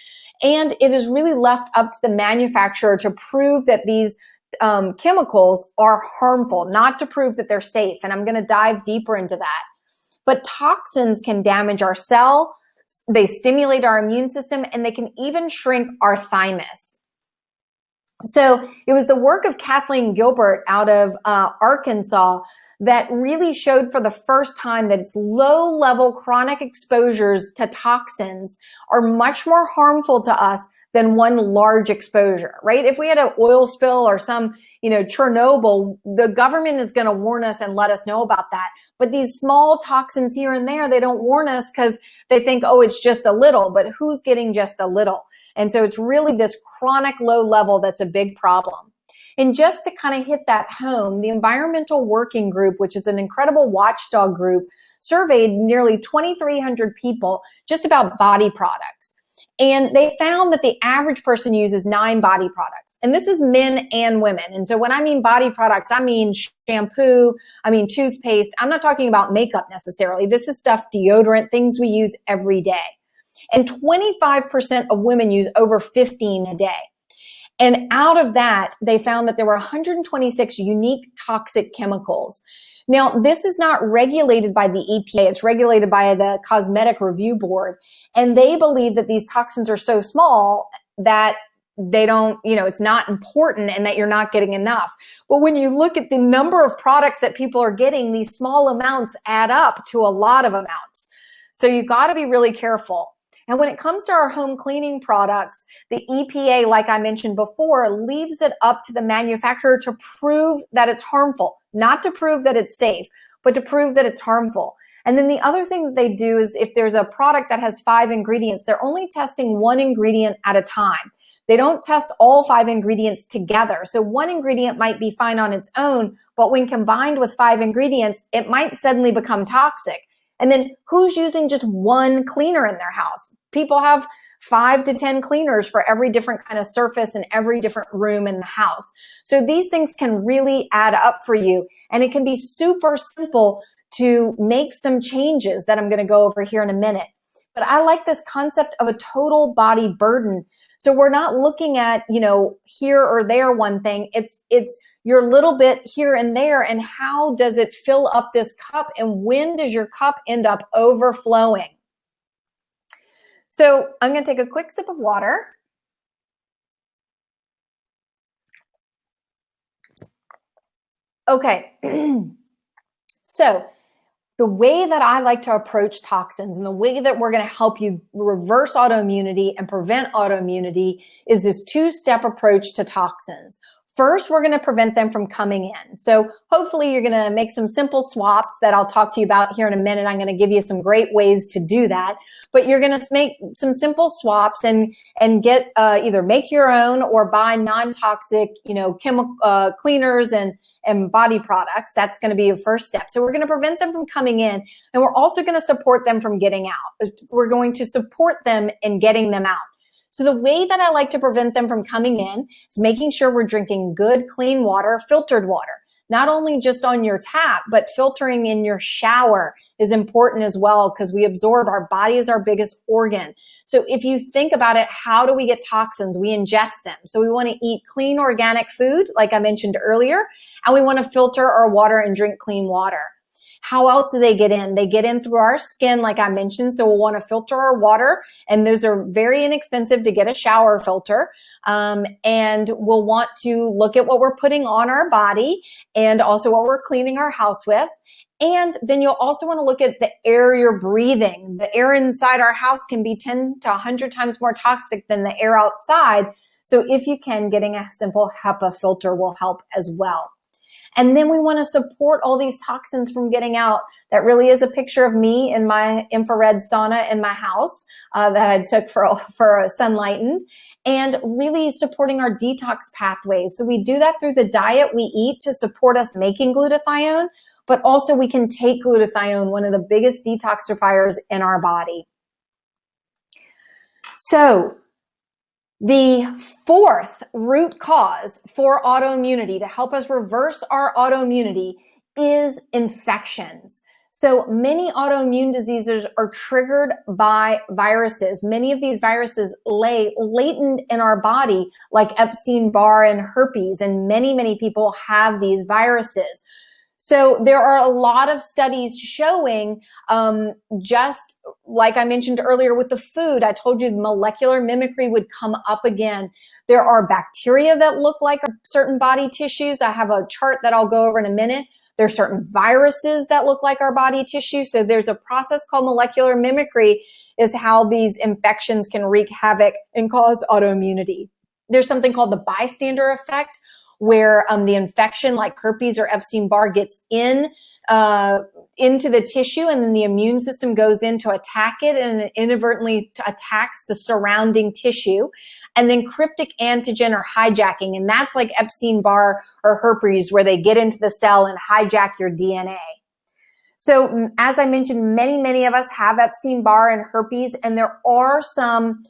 And it is really left up to the manufacturer to prove that these chemicals are harmful, not to prove that they're safe. And I'm going to dive deeper into that. But toxins can damage our cell, they stimulate our immune system, and they can even shrink our thymus. So it was the work of Kathleen Gilbert out of Arkansas that really showed for the first time that its low-level chronic exposures to toxins are much more harmful to us than one large exposure, right? If we had an oil spill or some, Chernobyl, the government is going to warn us and let us know about that. But these small toxins here and there, they don't warn us because they think, oh, it's just a little, but who's getting just a little? And so it's really this chronic low level that's a big problem. And just to kind of hit that home, the Environmental Working Group, which is an incredible watchdog group, surveyed nearly 2,300 people just about body products. And they found that the average person uses 9 body products. And this is men and women. And so when I mean body products, I mean shampoo, I mean toothpaste. I'm not talking about makeup necessarily. This is stuff, deodorant, things we use every day. And 25% of women use over 15 a day. And out of that, they found that there were 126 unique toxic chemicals. Now, this is not regulated by the EPA. It's regulated by the Cosmetic Review Board. And they believe that these toxins are so small that they don't, it's not important and that you're not getting enough. But when you look at the number of products that people are getting, these small amounts add up to a lot of amounts. So you've got to be really careful. And when it comes to our home cleaning products, the EPA, like I mentioned before, leaves it up to the manufacturer to prove that it's harmful, not to prove that it's safe, but to prove that it's harmful. And then the other thing that they do is if there's a product that has 5 ingredients, they're only testing 1 ingredient at a time. They don't test all 5 ingredients together. So 1 ingredient might be fine on its own, but when combined with 5 ingredients, it might suddenly become toxic. And then who's using just 1 cleaner in their house? People have 5 to 10 cleaners for every different kind of surface and every different room in the house. So these things can really add up for you. And it can be super simple to make some changes that I'm going to go over here in a minute. But I like this concept of a total body burden. So we're not looking at, here or there one thing. It's your little bit here and there, and how does it fill up this cup, and when does your cup end up overflowing? So I'm going to take a quick sip of water. Okay. So the way that I like to approach toxins and the way that we're going to help you reverse autoimmunity and prevent autoimmunity is this 2-step approach to toxins. First, we're going to prevent them from coming in. So hopefully you're going to make some simple swaps that I'll talk to you about here in a minute. I'm going to give you some great ways to do that. But you're going to make some simple swaps and get either make your own or buy non-toxic, chemical cleaners and body products. That's going to be your first step. So we're going to prevent them from coming in, and we're also going to support them from getting out. We're going to support them in getting them out. So the way that I like to prevent them from coming in is making sure we're drinking good, clean water, filtered water. not only just on your tap, but filtering in your shower is important as well, because we absorb, our body is our biggest organ. So if you think about it, how do we get toxins? We ingest them. So we want to eat clean organic food, like I mentioned earlier, and we want to filter our water and drink clean water. How else do they get in? They get in through our skin, like I mentioned. So we'll want to filter our water, and those are very inexpensive to get a shower filter. And we'll want to look at what we're putting on our body and also what we're cleaning our house with. And then you'll also want to look at the air you're breathing. The air inside our house can be 10 to 100 times more toxic than the air outside. So if you can, getting a simple HEPA filter will help as well. And then we want to support all these toxins from getting out. That really is a picture of me in my infrared sauna in my house that I took for Sunlightened, and really supporting our detox pathways. So we do that through the diet we eat to support us making glutathione, but also we can take glutathione, one of the biggest detoxifiers in our body. So the fourth root cause for autoimmunity, to help us reverse our autoimmunity, is infections. So many autoimmune diseases are triggered by viruses. Many of these viruses lay latent in our body, like Epstein-Barr and herpes, and many people have these viruses. So there are a lot of studies showing, just like I mentioned earlier with the food, I told you molecular mimicry would come up again. There are bacteria that look like certain body tissues. I have a chart that I'll go over in a minute. There's certain viruses that look like our body tissue. So there's a process called molecular mimicry, is how these infections can wreak havoc and cause autoimmunity. There's something called the bystander effect, where the infection, like herpes or Epstein-Barr, gets into the tissue, and then the immune system goes in to attack it, and it inadvertently attacks the surrounding tissue. And then cryptic antigen or hijacking, and that's like Epstein-Barr or herpes, where they get into the cell and hijack your DNA. So as I mentioned, many of us have Epstein-Barr and herpes, and there are some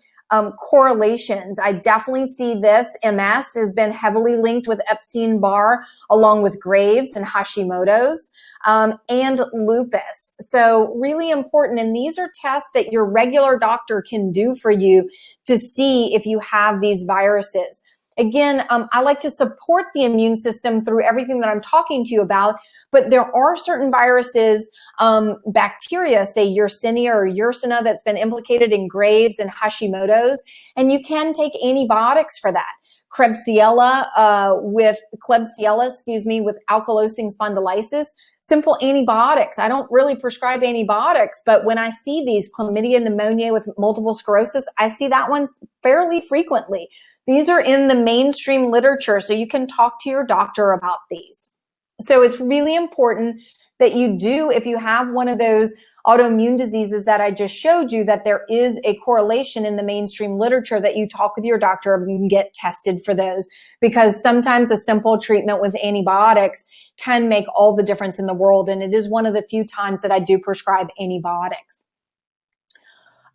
correlations. I definitely see this. MS has been heavily linked with Epstein-Barr, along with Graves and Hashimoto's, and lupus. So really important. And these are tests that your regular doctor can do for you to see if you have these viruses. Again, I like to support the immune system through everything that I'm talking to you about, but there are certain viruses, bacteria, say Yersinia or Yersina, that's been implicated in Graves and Hashimoto's, and you can take antibiotics for that. Klebsiella, with ankylosing spondylitis, simple antibiotics. I don't really prescribe antibiotics, but when I see these chlamydia pneumonia with multiple sclerosis, I see that one fairly frequently. These are in the mainstream literature, so you can talk to your doctor about these. So it's really important that you do, if you have one of those autoimmune diseases that I just showed you, that there is a correlation in the mainstream literature, that you talk with your doctor and you can get tested for those, because sometimes a simple treatment with antibiotics can make all the difference in the world. And it is one of the few times that I do prescribe antibiotics.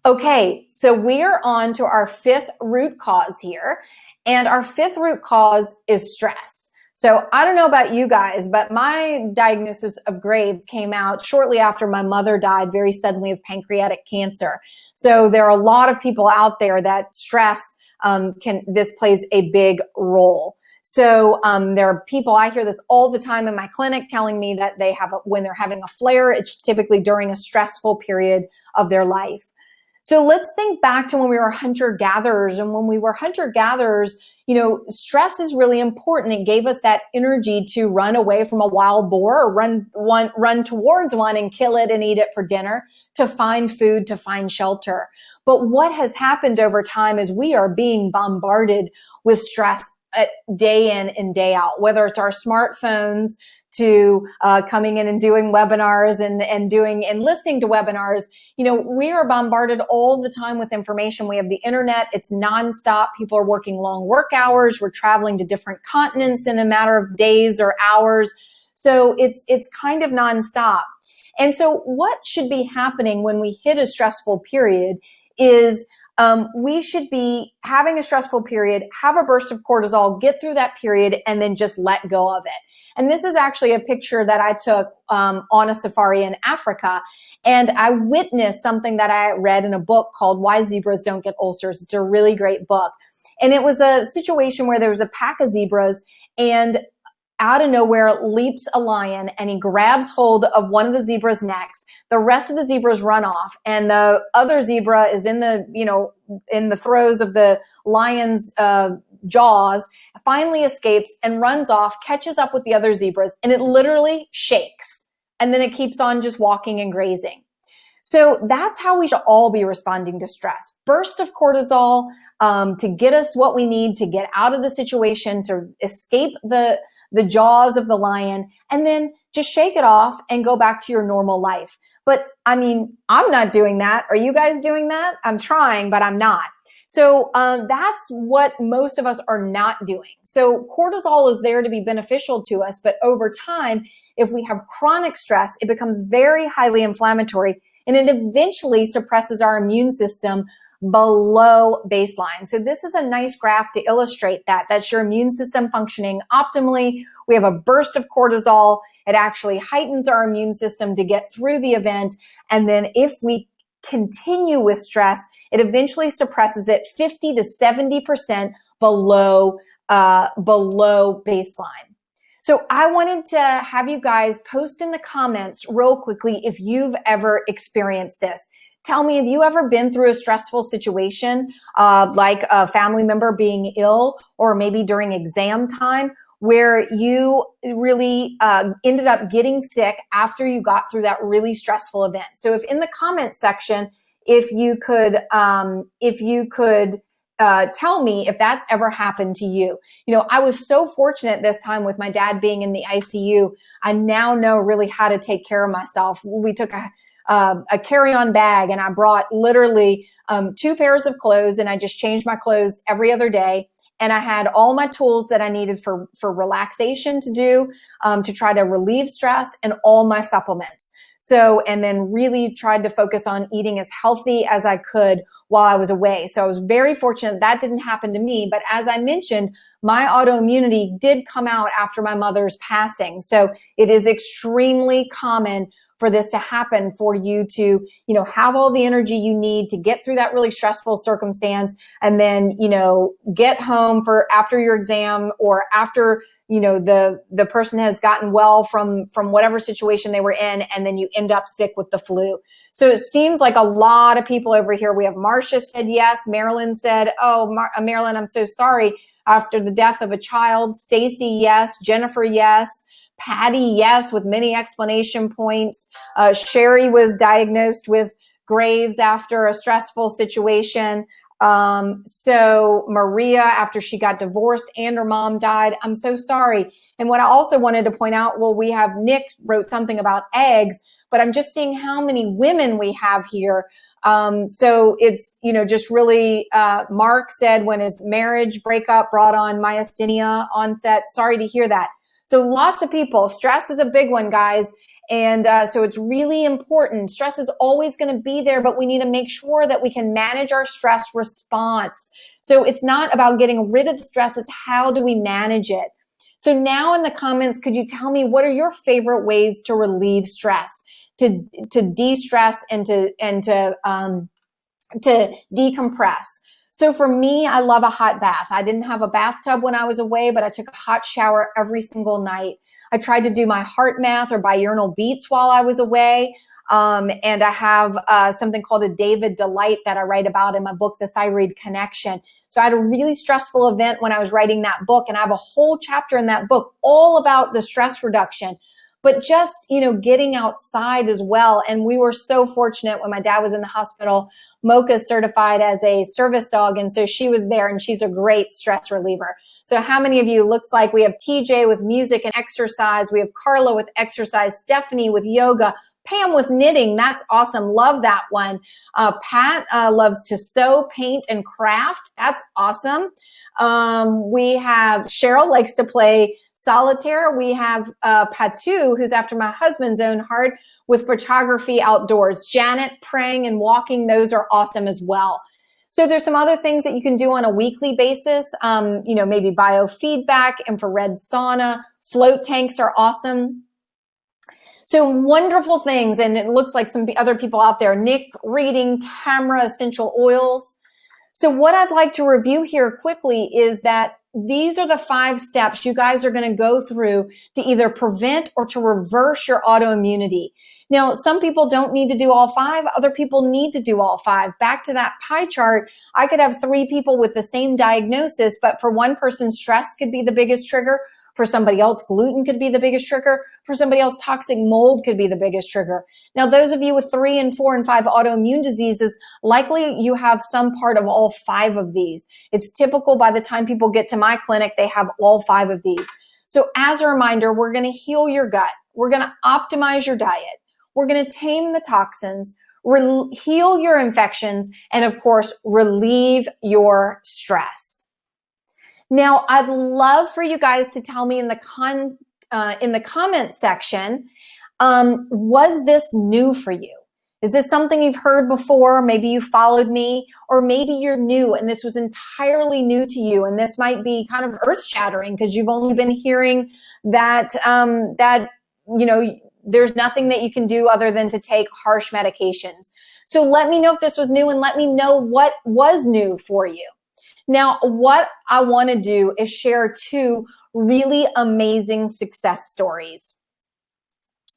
Okay, so we're on to our fifth root cause here, and our fifth root cause is stress. So I don't know about you guys, but my diagnosis of Graves came out shortly after my mother died very suddenly of pancreatic cancer. So there are a lot of people out there that stress this plays a big role. So there are people, I hear this all the time in my clinic, telling me that when they're having a flare, it's typically during a stressful period of their life. So let's think back to when we were hunter-gatherers. And when we were hunter-gatherers, stress is really important. It gave us that energy to run away from a wild boar, or run towards one and kill it and eat it for dinner, to find food, to find shelter. But what has happened over time is we are being bombarded with stress day in and day out, whether it's our smartphones, to coming in and doing webinars and listening to webinars. We are bombarded all the time with information. We have the internet. It's nonstop. People are working long work hours. We're traveling to different continents in a matter of days or hours. So it's kind of nonstop. And so what should be happening when we hit a stressful period is we should be having a stressful period, have a burst of cortisol, get through that period, and then just let go of it. And this is actually a picture that I took on a safari in Africa. And I witnessed something that I read in a book called Why Zebras Don't Get Ulcers. It's a really great book. And it was a situation where there was a pack of zebras, and out of nowhere leaps a lion, and he grabs hold of one of the zebra's necks. The rest of the zebras run off, and the other zebra is in the, in the throes of the lion's jaws, finally escapes and runs off, catches up with the other zebras, and it literally shakes. And then it keeps on just walking and grazing. So that's how we should all be responding to stress. Burst of cortisol to get us what we need to get out of the situation, to escape the jaws of the lion, and then just shake it off and go back to your normal life. But I mean, I'm not doing that. Are you guys doing that? I'm trying, but I'm not. So that's what most of us are not doing. So cortisol is there to be beneficial to us, but over time, if we have chronic stress, it becomes very highly inflammatory, and it eventually suppresses our immune system below baseline. So this is a nice graph to illustrate that. That's your immune system functioning optimally. We have a burst of cortisol. It actually heightens our immune system to get through the event. And then if we continue with stress, it eventually suppresses it 50 to 70% below baseline. So I wanted to have you guys post in the comments real quickly if you've ever experienced this. Tell me, have you ever been through a stressful situation, like a family member being ill, or maybe during exam time, where you really ended up getting sick after you got through that really stressful event? So if in the comment section, if you could tell me if that's ever happened to you. I was so fortunate this time with my dad being in the ICU. I now know really how to take care of myself. We took a carry-on bag, and I brought literally 2 pairs of clothes, and I just changed my clothes every other day. And I had all my tools that I needed for relaxation to do, to try to relieve stress, and all my supplements. So, and then really tried to focus on eating as healthy as I could while I was away. So I was very fortunate that didn't happen to me. But as I mentioned, my autoimmunity did come out after my mother's passing. So it is extremely common for this to happen, for you to, have all the energy you need to get through that really stressful circumstance, and then, get home for after your exam, or after, the person has gotten well from whatever situation they were in, and then you end up sick with the flu. So it seems like a lot of people over here. We have Marcia said yes. Marilyn said, oh, Marilyn, I'm so sorry after the death of a child. Stacy, yes. Jennifer, yes. Patty, yes, with many explanation points. Sherry was diagnosed with Graves after a stressful situation. So Maria, after she got divorced and her mom died. I'm so sorry. And what I also wanted to point out, well, we have Nick wrote something about eggs, but I'm just seeing how many women we have here. So it's, just really, Mark said when his marriage breakup brought on myasthenia onset. Sorry to hear that. So lots of people, stress is a big one, guys. And so it's really important. Stress is always going to be there, but we need to make sure that we can manage our stress response. So it's not about getting rid of the stress. It's how do we manage it? So now in the comments, could you tell me what are your favorite ways to relieve stress, to de-stress, and to decompress? So for me, I love a hot bath. I didn't have a bathtub when I was away, but I took a hot shower every single night. I tried to do my heart math or binaural beats while I was away. And I have something called a David Delight that I write about in my book, The Thyroid Connection. So I had a really stressful event when I was writing that book, and I have a whole chapter in that book all about the stress reduction. But just, getting outside as well. And we were so fortunate when my dad was in the hospital. Mocha's certified as a service dog, and so she was there, and she's a great stress reliever. So how many of you, looks like we have TJ with music and exercise. We have Carla with exercise, Stephanie with yoga, Pam with knitting. That's awesome. Love that one. Pat loves to sew, paint, and craft. That's awesome. We have Cheryl likes to play solitaire. We have Patu, who's after my husband's own heart, with photography outdoors. Janet, praying and walking. Those are awesome as well. So there's some other things that you can do on a weekly basis. Maybe biofeedback, infrared sauna, float tanks are awesome. So wonderful things. And it looks like some other people out there, Nick reading Tamra essential oils. So what I'd like to review here quickly is that these are the 5 steps you guys are going to go through to either prevent or to reverse your autoimmunity. Now, some people don't need to do all 5. Other people need to do all 5. Back to that pie chart, I could have 3 people with the same diagnosis, but for one person, stress could be the biggest trigger. For somebody else, gluten could be the biggest trigger. For somebody else, toxic mold could be the biggest trigger. Now, those of you with 3 and 4 and 5 autoimmune diseases, likely you have some part of all 5 of these. It's typical by the time people get to my clinic, they have all 5 of these. So as a reminder, we're going to heal your gut. We're going to optimize your diet. We're going to tame the toxins, heal your infections, and of course, relieve your stress. Now, I'd love for you guys to tell me in the comment section, was this new for you? Is this something you've heard before? Maybe you followed me, or maybe you're new and this was entirely new to you, and this might be kind of earth-shattering because you've only been hearing that there's nothing that you can do other than to take harsh medications. So let me know if this was new, and let me know what was new for you. Now, what I want to do is share 2 really amazing success stories.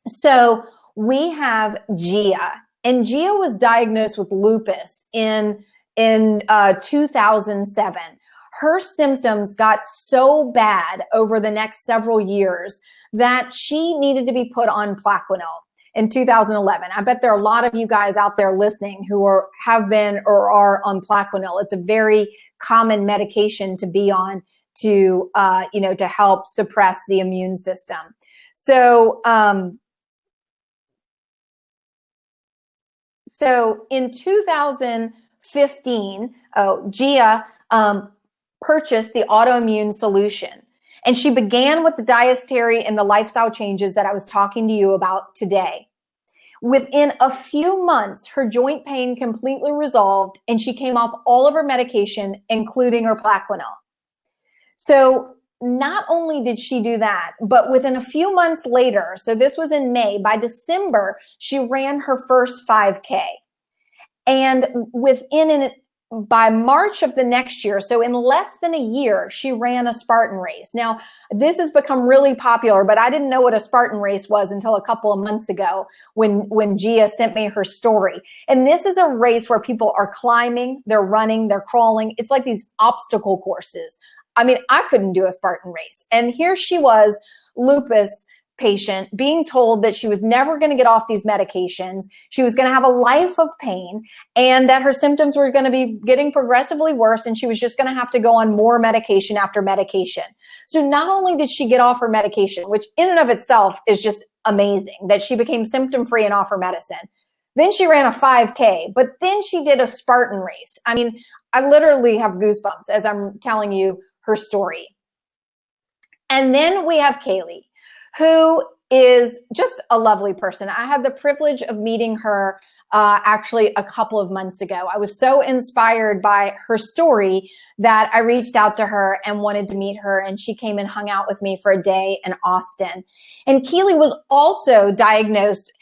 So we have Gia, and Gia was diagnosed with lupus in 2007. Her symptoms got so bad over the next several years that she needed to be put on Plaquenil in 2011. I bet there are a lot of you guys out there listening who have been or are on Plaquenil. It's a very common medication to be on to help suppress the immune system. So in 2015, Gia purchased the autoimmune solution. And she began with the dietary and the lifestyle changes that I was talking to you about today. Within a few months, her joint pain completely resolved, and she came off all of her medication, including her Plaquenil. So not only did she do that, but within a few months later, so this was in May, by December, she ran her first 5K. And by March of the next year, so in less than a year, she ran a Spartan race. Now, this has become really popular, but I didn't know what a Spartan race was until a couple of months ago when Gia sent me her story. And this is a race where people are climbing, they're running, they're crawling. It's like these obstacle courses. I mean, I couldn't do a Spartan race. And here she was, lupus patient, being told that she was never going to get off these medications. She was going to have a life of pain, and that her symptoms were going to be getting progressively worse, and she was just going to have to go on more medication after medication. So not only did she get off her medication, which in and of itself is just amazing, that she became symptom-free and off her medicine. Then she ran a 5K, but then she did a Spartan race. I mean, I literally have goosebumps as I'm telling you her story. And then we have Kaylee, who is just a lovely person. I had the privilege of meeting her actually a couple of months ago. I was so inspired by her story that I reached out to her and wanted to meet her, and she came and hung out with me for a day in Austin. And Kaylee was also diagnosed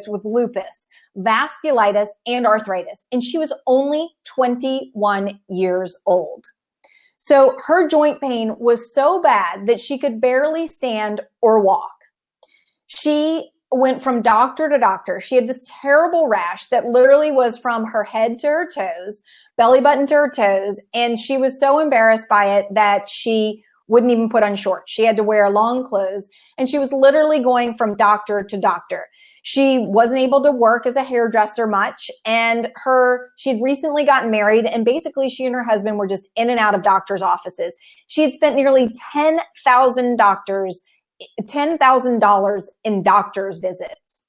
with lupus, vasculitis, and arthritis, and she was only 21 years old. So her joint pain was so bad that she could barely stand or walk. She went from doctor to doctor. She had this terrible rash that literally was from her head to her toes, belly button to her toes, and she was so embarrassed by it that she wouldn't even put on shorts. She had to wear long clothes, and she was literally going from doctor to doctor. She wasn't able to work as a hairdresser much, and she had recently gotten married, and basically she and her husband were just in and out of doctors' offices. She had spent nearly $10,000 in doctor's visits.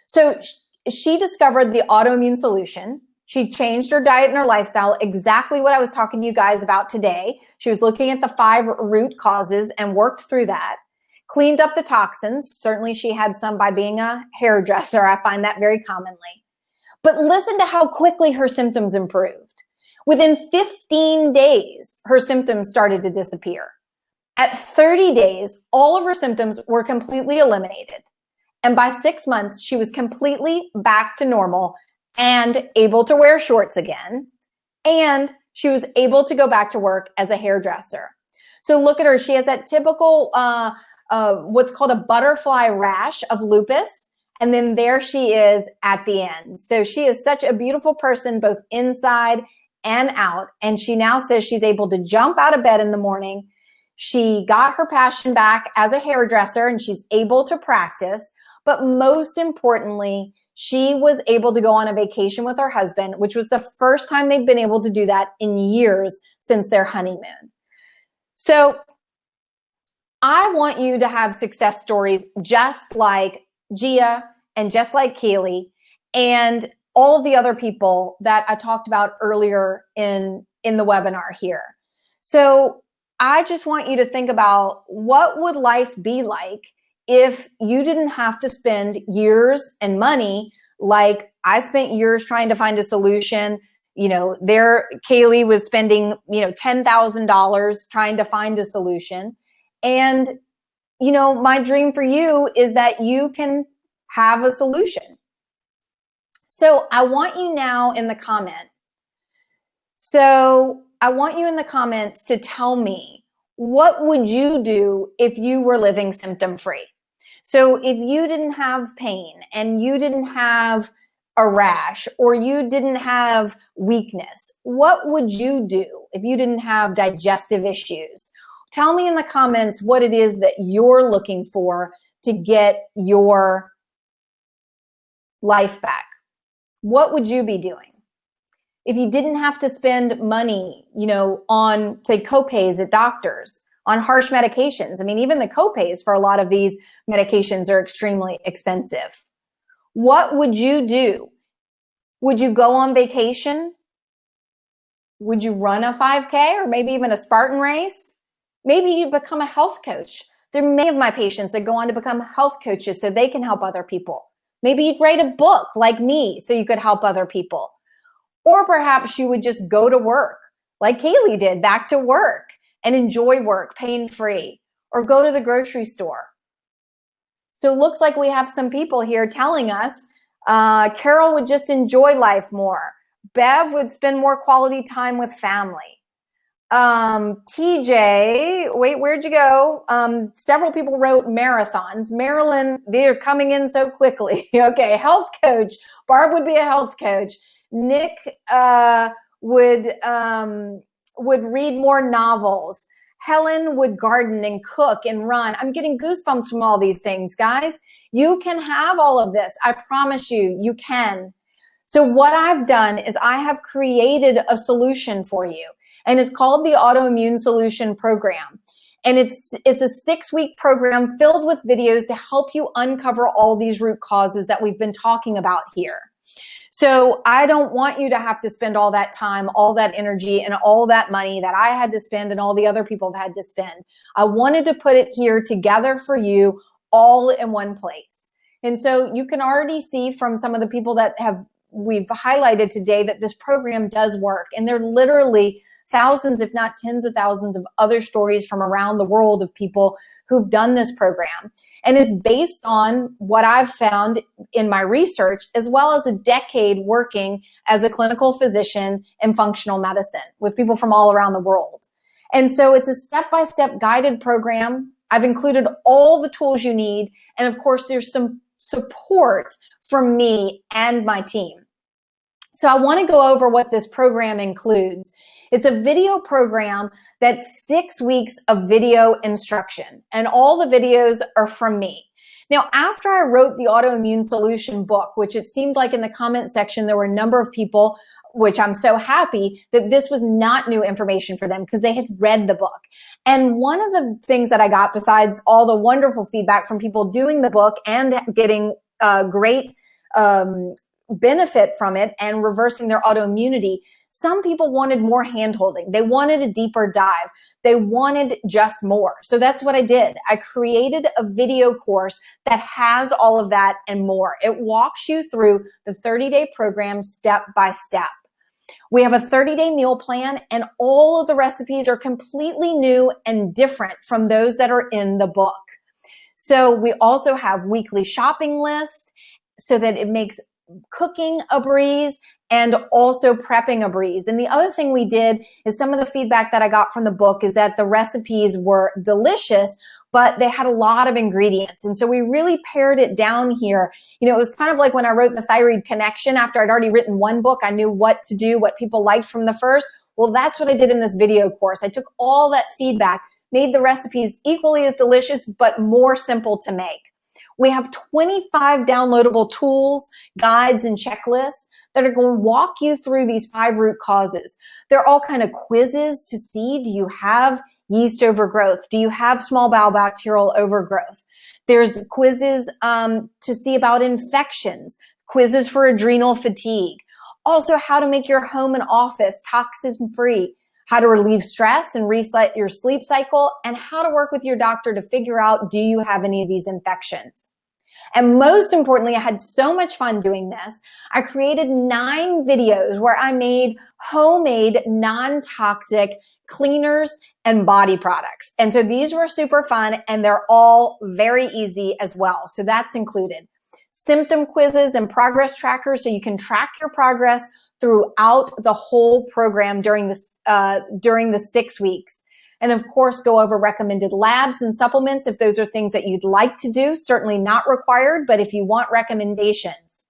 So she discovered the autoimmune solution. She changed her diet and her lifestyle, exactly what I was talking to you guys about today. She was looking at the 5 root causes and worked through that. Cleaned up the toxins. Certainly she had some by being a hairdresser. I find that very commonly. But listen to how quickly her symptoms improved. Within 15 days, her symptoms started to disappear. At 30 days, all of her symptoms were completely eliminated. And by 6 months, she was completely back to normal and able to wear shorts again. And she was able to go back to work as a hairdresser. So look at her. She has that typical, what's called a butterfly rash of lupus. And then there she is at the end. So she is such a beautiful person, both inside and out. And she now says she's able to jump out of bed in the morning. She got her passion back as a hairdresser and she's able to practice. But most importantly, she was able to go on a vacation with her husband, which was the first time they've been able to do that in years since their honeymoon. So I want you to have success stories just like Gia and just like Kaylee and all of the other people that I talked about earlier in the webinar here. So I just want you to think about what would life be like if you didn't have to spend years and money like I spent years trying to find a solution. You know, Kaylee was spending, $10,000 trying to find a solution. And, my dream for you is that you can have a solution. So I want you now in the comments to tell me, what would you do if you were living symptom-free? So if you didn't have pain and you didn't have a rash or you didn't have weakness, what would you do if you didn't have digestive issues? Tell me in the comments what it is that you're looking for to get your life back. What would you be doing? If you didn't have to spend money, on, say, copays at doctors, on harsh medications. I mean, even the copays for a lot of these medications are extremely expensive. What would you do? Would you go on vacation? Would you run a 5K or maybe even a Spartan race? Maybe you become a health coach. There are many of my patients that go on to become health coaches so they can help other people. Maybe you'd write a book like me so you could help other people. Or perhaps you would just go to work like Kaylee did, back to work and enjoy work pain-free, or go to the grocery store. So it looks like we have some people here telling us Carol would just enjoy life more. Bev would spend more quality time with family. TJ, wait, where'd you go? Several people wrote marathons. Marilyn, they're coming in so quickly. Okay, health coach. Barb would be a health coach. Nick would read more novels. Helen would garden and cook and run. I'm getting goosebumps from all these things, guys. You can have all of this. I promise you, you can. So what I've done is I have created a solution for you, and it's called the Autoimmune Solution Program. And it's a 6-week program filled with videos to help you uncover all these root causes that we've been talking about here. So I don't want you to have to spend all that time, all that energy, and all that money that I had to spend and all the other people have had to spend. I wanted to put it here together for you all in one place. And so you can already see from some of the people that we've highlighted today that this program does work. And there are literally thousands, if not tens of thousands of other stories from around the world of people who've done this program. And it's based on what I've found in my research, as well as a decade working as a clinical physician in functional medicine with people from all around the world. And so it's a step-by-step guided program. I've included all the tools you need. And of course, there's some support from me and my team. So I want to go over what this program includes. It's a video program that's 6 weeks of video instruction, and all the videos are from me. Now, after I wrote the Autoimmune Solution book, which it seemed like in the comment section, there were a number of people, which I'm so happy that this was not new information for them because they had read the book. And one of the things that I got, besides all the wonderful feedback from people doing the book and getting great benefit from it and reversing their autoimmunity, Some people wanted more hand-holding. They wanted a deeper dive. They wanted just more. So that's what I did. I created a video course that has all of that and more. It walks you through the 30-day program step by step. We have a 30-day meal plan, and all of the recipes are completely new and different from those that are in the book. So we also have weekly shopping lists so that it makes cooking a breeze and also prepping a breeze. And the other thing we did is some of the feedback that I got from the book is that the recipes were delicious, but they had a lot of ingredients. And so we really pared it down here. You know, it was kind of like when I wrote The Thyroid Connection. After I'd already written one book, I knew what to do, what people liked from the first. Well, that's what I did in this video course. I took all that feedback, made the recipes equally as delicious, but more simple to make. We have 25 downloadable tools, guides, and checklists that are going to walk you through these 5 root causes. They're all kind of quizzes to see, do you have yeast overgrowth? Do you have small bowel bacterial overgrowth? There's quizzes to see about infections, quizzes for adrenal fatigue. Also, how to make your home and office toxin-free, how to relieve stress and reset your sleep cycle, and how to work with your doctor to figure out, do you have any of these infections? And most importantly, I had so much fun doing this. I created 9 videos where I made homemade, non-toxic cleaners and body products. And so these were super fun, and they're all very easy as well. So that's included. Symptom quizzes and progress trackers, so you can track your progress throughout the whole program during the 6 weeks. And of course, go over recommended labs and supplements if those are things that you'd like to do. Certainly not required, but if you want recommendations.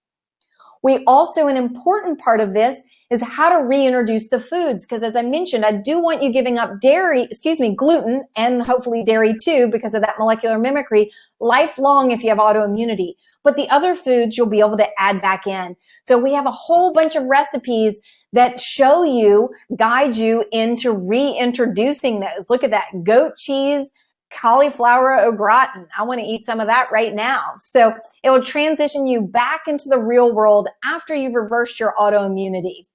We also, an important part of this is how to reintroduce the foods. Because as I mentioned, I do want you giving up gluten, and hopefully dairy too, because of that molecular mimicry, lifelong if you have autoimmunity. But the other foods you'll be able to add back in. So we have a whole bunch of recipes that show you, guide you into reintroducing those. Look at that, goat cheese, cauliflower au gratin. I want to eat some of that right now. So it will transition you back into the real world after you've reversed your autoimmunity.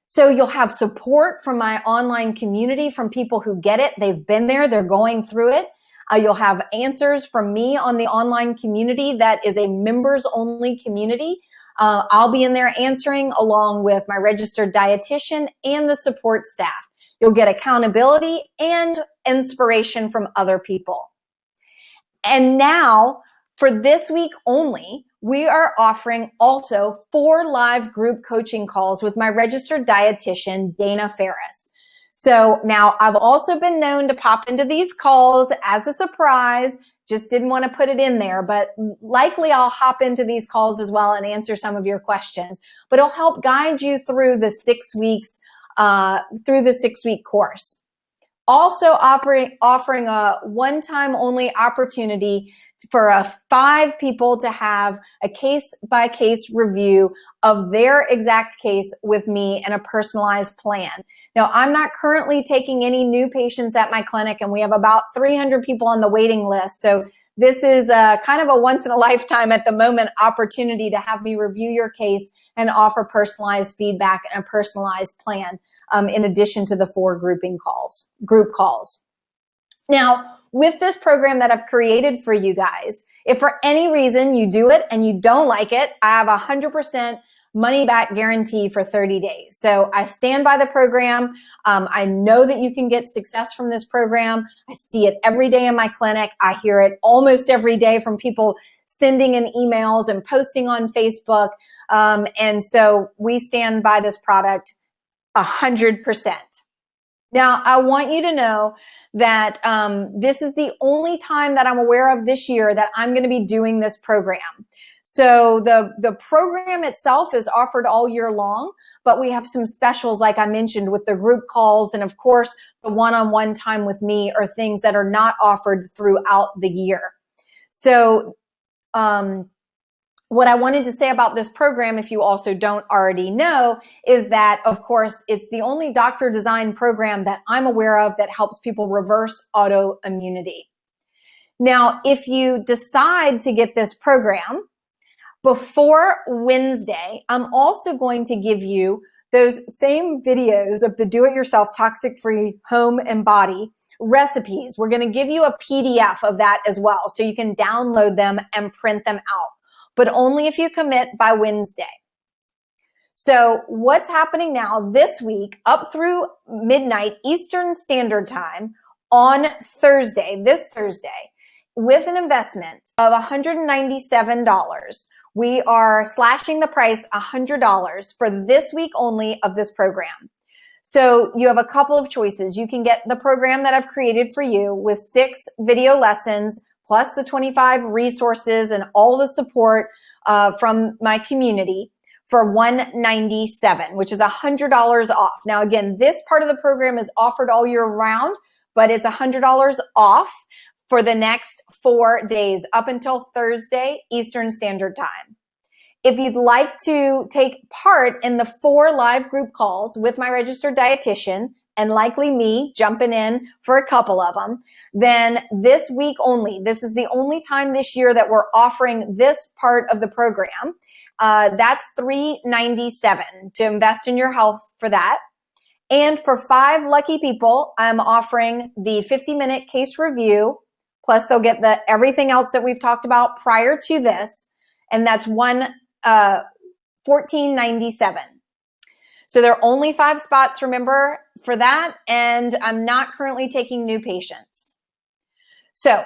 So you'll have support from my online community, from people who get it. They've been there, they're going through it. You'll have answers from me on the online community that is a members only community. I'll be in there answering along with my registered dietitian and the support staff. You'll get accountability and inspiration from other people. And now, for this week only, we are offering also 4 live group coaching calls with my registered dietitian, Dana Ferris. So now I've also been known to pop into these calls as a surprise. Just didn't want to put it in there, but likely I'll hop into these calls as well and answer some of your questions. But it'll help guide you through the 6 weeks, through the 6-week course. Also offering a one-time only opportunity for 5 people to have a case-by-case review of their exact case with me and a personalized plan. Now, I'm not currently taking any new patients at my clinic, and we have about 300 people on the waiting list. So this is kind of a once-in-a-lifetime at the moment opportunity to have me review your case and offer personalized feedback and a personalized plan in addition to the 4 group calls. Now, with this program that I've created for you guys, if for any reason you do it and you don't like it, I have 100% money back guarantee for 30 days. So I stand by the program. I know that you can get success from this program. I see it every day in my clinic. I hear it almost every day from people sending in emails and posting on Facebook. And so we stand by this product 100%. Now, I want you to know that this is the only time that I'm aware of this year that I'm going to be doing this program. So the program itself is offered all year long, but we have some specials, like I mentioned, with the group calls, and of course, the one-on-one time with me are things that are not offered throughout the year. So what I wanted to say about this program, if you also don't already know, is that, of course, it's the only doctor-designed program that I'm aware of that helps people reverse autoimmunity. Now, if you decide to get this program, before Wednesday, I'm also going to give you those same videos of the do-it-yourself toxic-free home and body recipes. We're going to give you a PDF of that as well, so you can download them and print them out, but only if you commit by Wednesday. So what's happening now this week up through midnight Eastern Standard Time on Thursday, this Thursday, with an investment of $197, we are slashing the price $100 for this week only of this program. So you have a couple of choices. You can get the program that I've created for you with 6 video lessons, plus the 25 resources and all the support from my community for $197, which is $100 off. Now, again, this part of the program is offered all year round, but it's $100 off for the next 4 days up until Thursday, Eastern Standard Time. If you'd like to take part in the 4 live group calls with my registered dietitian, and likely me jumping in for a couple of them, then this week only, this is the only time this year that we're offering this part of the program. That's $397 to invest in your health for that. And for 5 lucky people, I'm offering the 50-minute case review, plus they'll get everything else that we've talked about prior to this, and that's $1497. So there are only 5 spots, remember, for that, and I'm not currently taking new patients. So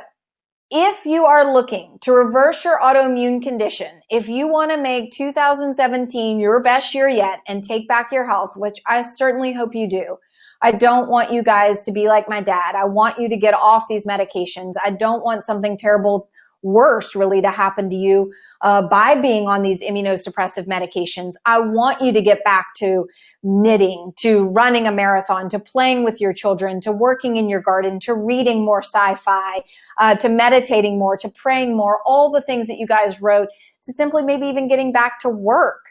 if you are looking to reverse your autoimmune condition, if you want to make 2017 your best year yet and take back your health, which I certainly hope you do, I don't want you guys to be like my dad. I want you to get off these medications. I don't want something terrible, worse really, to happen to you by being on these immunosuppressive medications. I want you to get back to knitting, to running a marathon, to playing with your children, to working in your garden, to reading more sci-fi, to meditating more, to praying more, all the things that you guys wrote, to simply maybe even getting back to work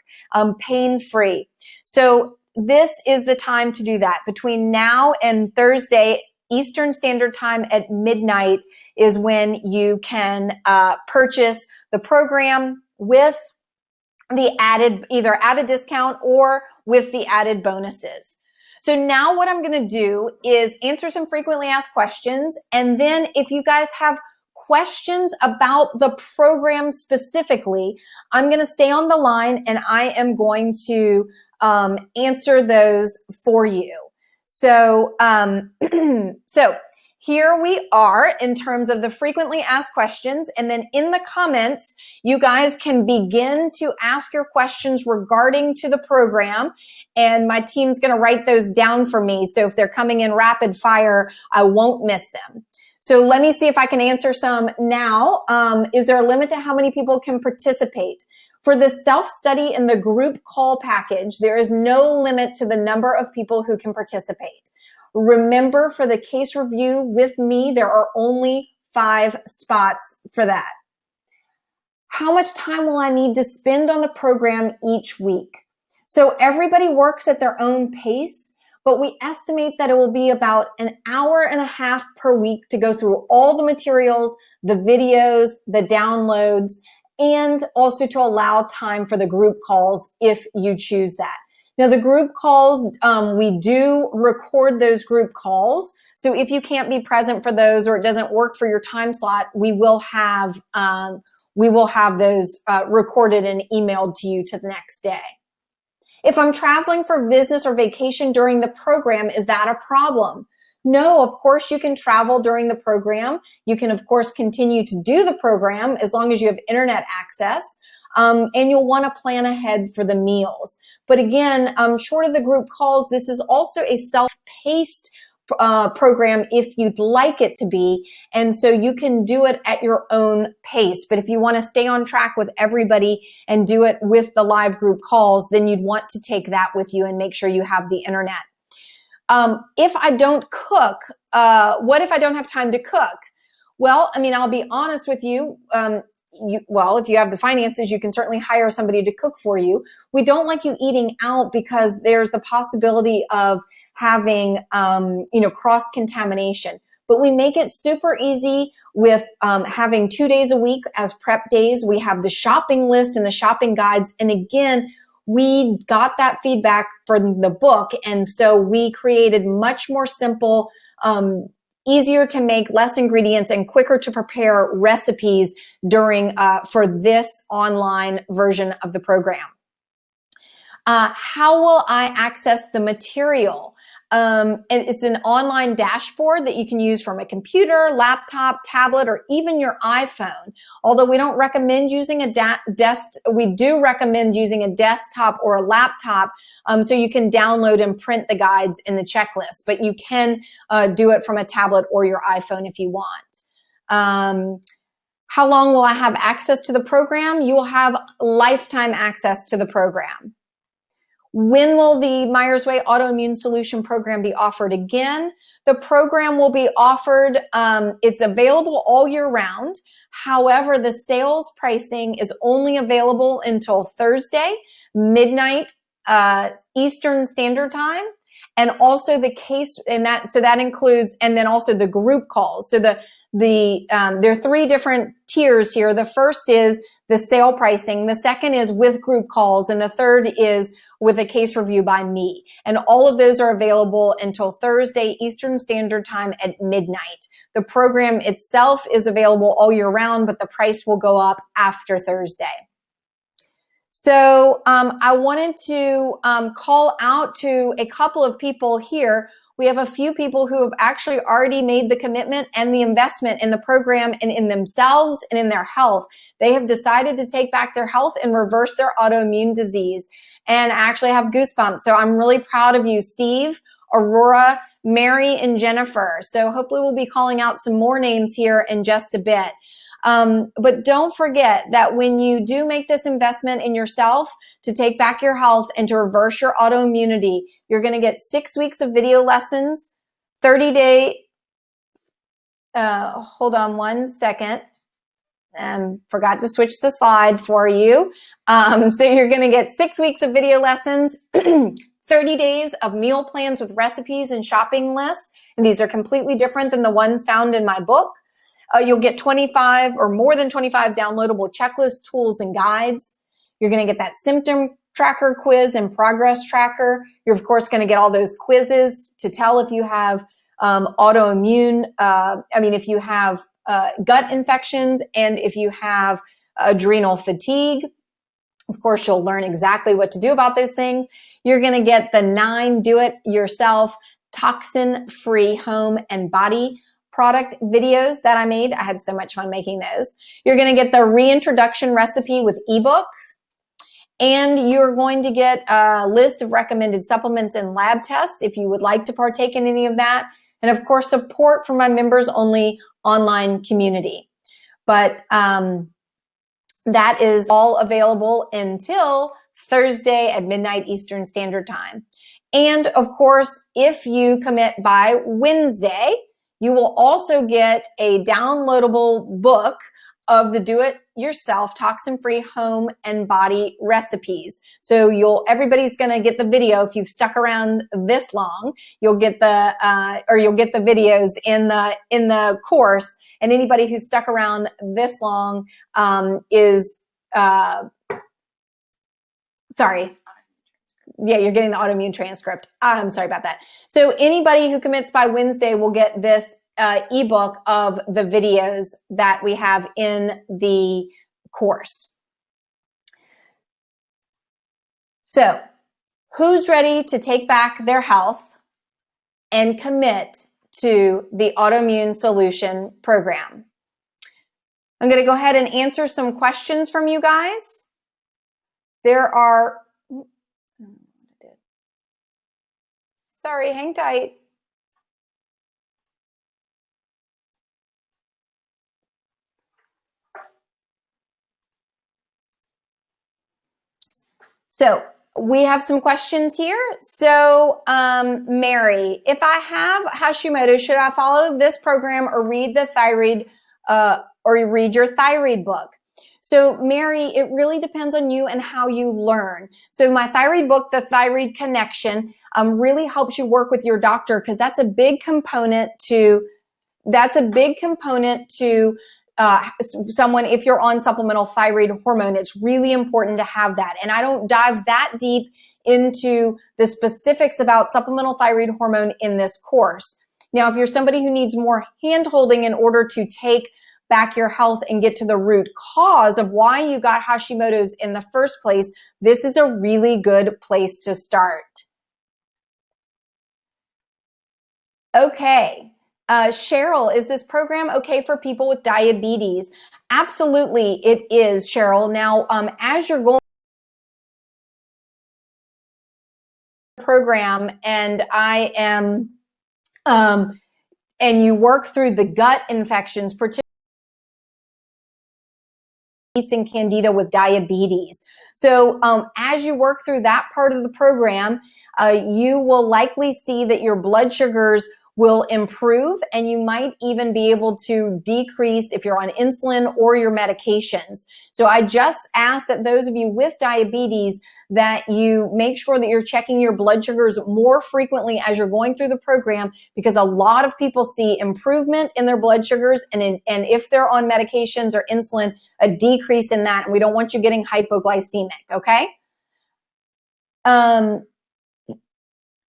pain-free. So this is the time to do that. Between now and Thursday, Eastern Standard Time at midnight is when you can purchase the program with the added, either added discount or with the added bonuses. So now what I'm going to do is answer some frequently asked questions. And then if you guys have questions about the program specifically, I'm going to stay on the line and I am going to answer those for you. So, so here we are in terms of the frequently asked questions. And then in the comments, you guys can begin to ask your questions regarding to the program. And my team's going to write those down for me. So if they're coming in rapid fire, I won't miss them. So let me see if I can answer some now. Is there a limit to how many people can participate? For the self-study and the group call package, there is no limit to the number of people who can participate. Remember, for the case review with me, there are only 5 spots for that. How much time will I need to spend on the program each week? So everybody works at their own pace, but we estimate that it will be about an hour and a half per week to go through all the materials, the videos, the downloads, and also to allow time for the group calls if you choose that. Now, the group calls, we do record those group calls. So if you can't be present for those or it doesn't work for your time slot, we will have those recorded and emailed to you to the next day. If I'm traveling for business or vacation during the program, is that a problem? No, of course you can travel during the program. You can, of course, continue to do the program as long as you have internet access. And you'll want to plan ahead for the meals. But again, short of the group calls, this is also a self-paced program if you'd like it to be. And so you can do it at your own pace. But if you want to stay on track with everybody and do it with the live group calls, then you'd want to take that with you and make sure you have the internet. If I don't cook, what if I don't have time to cook? Well, I mean, I'll be honest with you. Well, if you have the finances, you can certainly hire somebody to cook for you. We don't like you eating out because there's the possibility of having, cross-contamination. But we make it super easy with having 2 days a week as prep days. We have the shopping list and the shopping guides. And again, we got that feedback from the book. And so we created much more simple, easier to make, less ingredients, and quicker to prepare recipes during for this online version of the program. How will I access the material? It's an online dashboard that you can use from a computer, laptop, tablet, or even your iPhone. Although we don't recommend using a we do recommend using a desktop or a laptop, so you can download and print the guides in the checklist. But you can do it from a tablet or your iPhone if you want. How long will I have access to the program? You will have lifetime access to the program. When will the Myers Way Autoimmune Solution Program be offered again? The program will be offered, it's available all year round. However, the sales pricing is only available until Thursday, midnight Eastern Standard Time. And also the case, so that includes, and then also the group calls. So there are 3 different tiers here. The first is the sale pricing. The second is with group calls. And the third is with a case review by me. And all of those are available until Thursday, Eastern Standard Time at midnight. The program itself is available all year round, but the price will go up after Thursday. So I wanted to call out to a couple of people here. We have a few people who have actually already made the commitment and the investment in the program and in themselves and in their health. They have decided to take back their health and reverse their autoimmune disease. And I actually have goosebumps. So I'm really proud of you, Steve, Aurora, Mary, and Jennifer. So hopefully we'll be calling out some more names here in just a bit. But don't forget that when you do make this investment in yourself to take back your health and to reverse your autoimmunity, you're going to get 6 weeks of video lessons, 30-day, hold on one second. Forgot to switch the slide for you. So you're going to get 6 weeks of video lessons, 30 days of meal plans with recipes and shopping lists. And these are completely different than the ones found in my book. You'll get 25 or more than 25 downloadable checklists, tools, and guides. You're going to get that symptom tracker quiz and progress tracker. You're, of course, going to get all those quizzes to tell if you have autoimmune, if you have gut infections and if you have adrenal fatigue. Of course, you'll learn exactly what to do about those things. You're going to get the 9 do-it-yourself toxin-free home and body product videos that I made. I had so much fun making those. You're going to get the reintroduction recipe with ebooks, and you're going to get a list of recommended supplements and lab tests if you would like to partake in any of that. And of course, support from my members only online community. But that is all available until Thursday at midnight Eastern Standard Time. And of course, if you commit by Wednesday, you will also get a downloadable book of the do-it-yourself toxin-free home and body recipes. So everybody's going to get the video. If you've stuck around this long, you'll get the videos in the course. And anybody who's stuck around this long you're getting the autoimmune transcript. I'm sorry about that. So anybody who commits by Wednesday will get this ebook of the videos that we have in the course. So who's ready to take back their health and commit to the Autoimmune Solution Program? I'm going to go ahead and answer some questions from you guys. Sorry, hang tight. So we have some questions here. So Mary, if I have Hashimoto, should I follow this program or read the thyroid or read your thyroid book? So Mary, it really depends on you and how you learn. So my thyroid book, The Thyroid Connection, really helps you work with your doctor, because that's a big component to someone, if you're on supplemental thyroid hormone, it's really important to have that. And I don't dive that deep into the specifics about supplemental thyroid hormone in this course. Now, if you're somebody who needs more hand-holding in order to take back your health and get to the root cause of why you got Hashimoto's in the first place, this is a really good place to start. Okay. Cheryl, is this program okay for people with diabetes? Absolutely, it is, Cheryl. Now, as you're going program and I am, and you work through the gut infections, particularly and candida with diabetes. So as you work through that part of the program, you will likely see that your blood sugars will improve, and you might even be able to decrease if you're on insulin or your medications. So I just ask that those of you with diabetes that you make sure that you're checking your blood sugars more frequently as you're going through the program, because a lot of people see improvement in their blood sugars, and if they're on medications or insulin, a decrease in that, and we don't want you getting hypoglycemic, okay?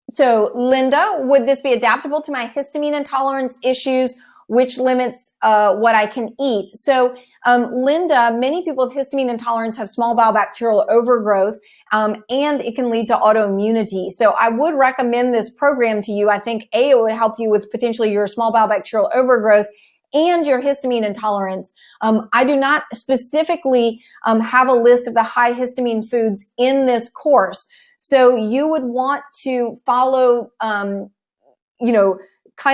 So Linda, would this be adaptable to my histamine intolerance issues, which limits what I can eat? So Linda, many people with histamine intolerance have small bowel bacterial overgrowth, and it can lead to autoimmunity. So I would recommend this program to you. I think it would help you with potentially your small bowel bacterial overgrowth and your histamine intolerance. I do not specifically have a list of the high histamine foods in this course. So you would want to follow, kind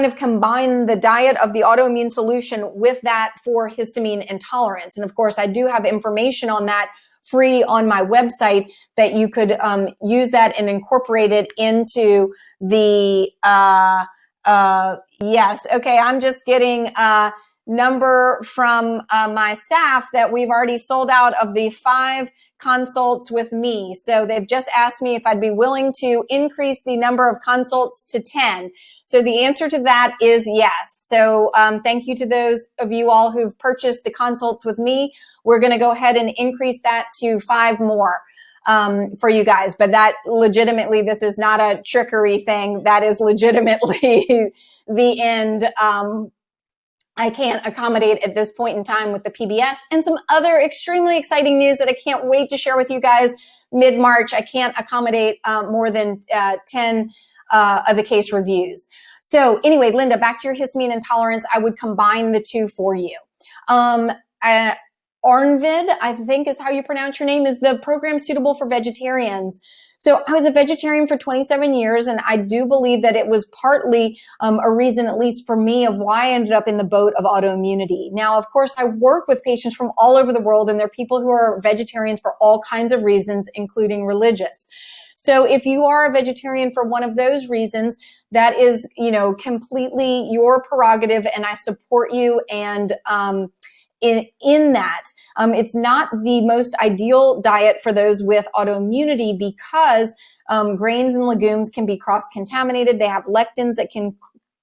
of combine the diet of the autoimmune solution with that for histamine intolerance. And of course, I do have information on that free on my website that you could use that and incorporate it into the, yes. Okay. I'm just getting a number from my staff that we've already sold out of the 5 consults with me. So they've just asked me if I'd be willing to increase the number of consults to 10. So the answer to that is yes. So thank you to those of you all who've purchased the consults with me. We're going to go ahead and increase that to 5 more for you guys. But that legitimately, this is not a trickery thing. That is legitimately the end. I can't accommodate at this point in time with the PBS, and some other extremely exciting news that I can't wait to share with you guys mid-March. I can't accommodate more than 10 of the case reviews. So anyway, Linda, back to your histamine intolerance, I would combine the 2 for you. Arnvid, I think is how you pronounce your name, is the program suitable for vegetarians? So I was a vegetarian for 27 years, and I do believe that it was partly a reason, at least for me, of why I ended up in the boat of autoimmunity. Now, of course, I work with patients from all over the world, and there are people who are vegetarians for all kinds of reasons, including religious. So if you are a vegetarian for one of those reasons, that is, completely your prerogative, and I support you. And in that, it's not the most ideal diet for those with autoimmunity, because grains and legumes can be cross-contaminated. They have lectins that can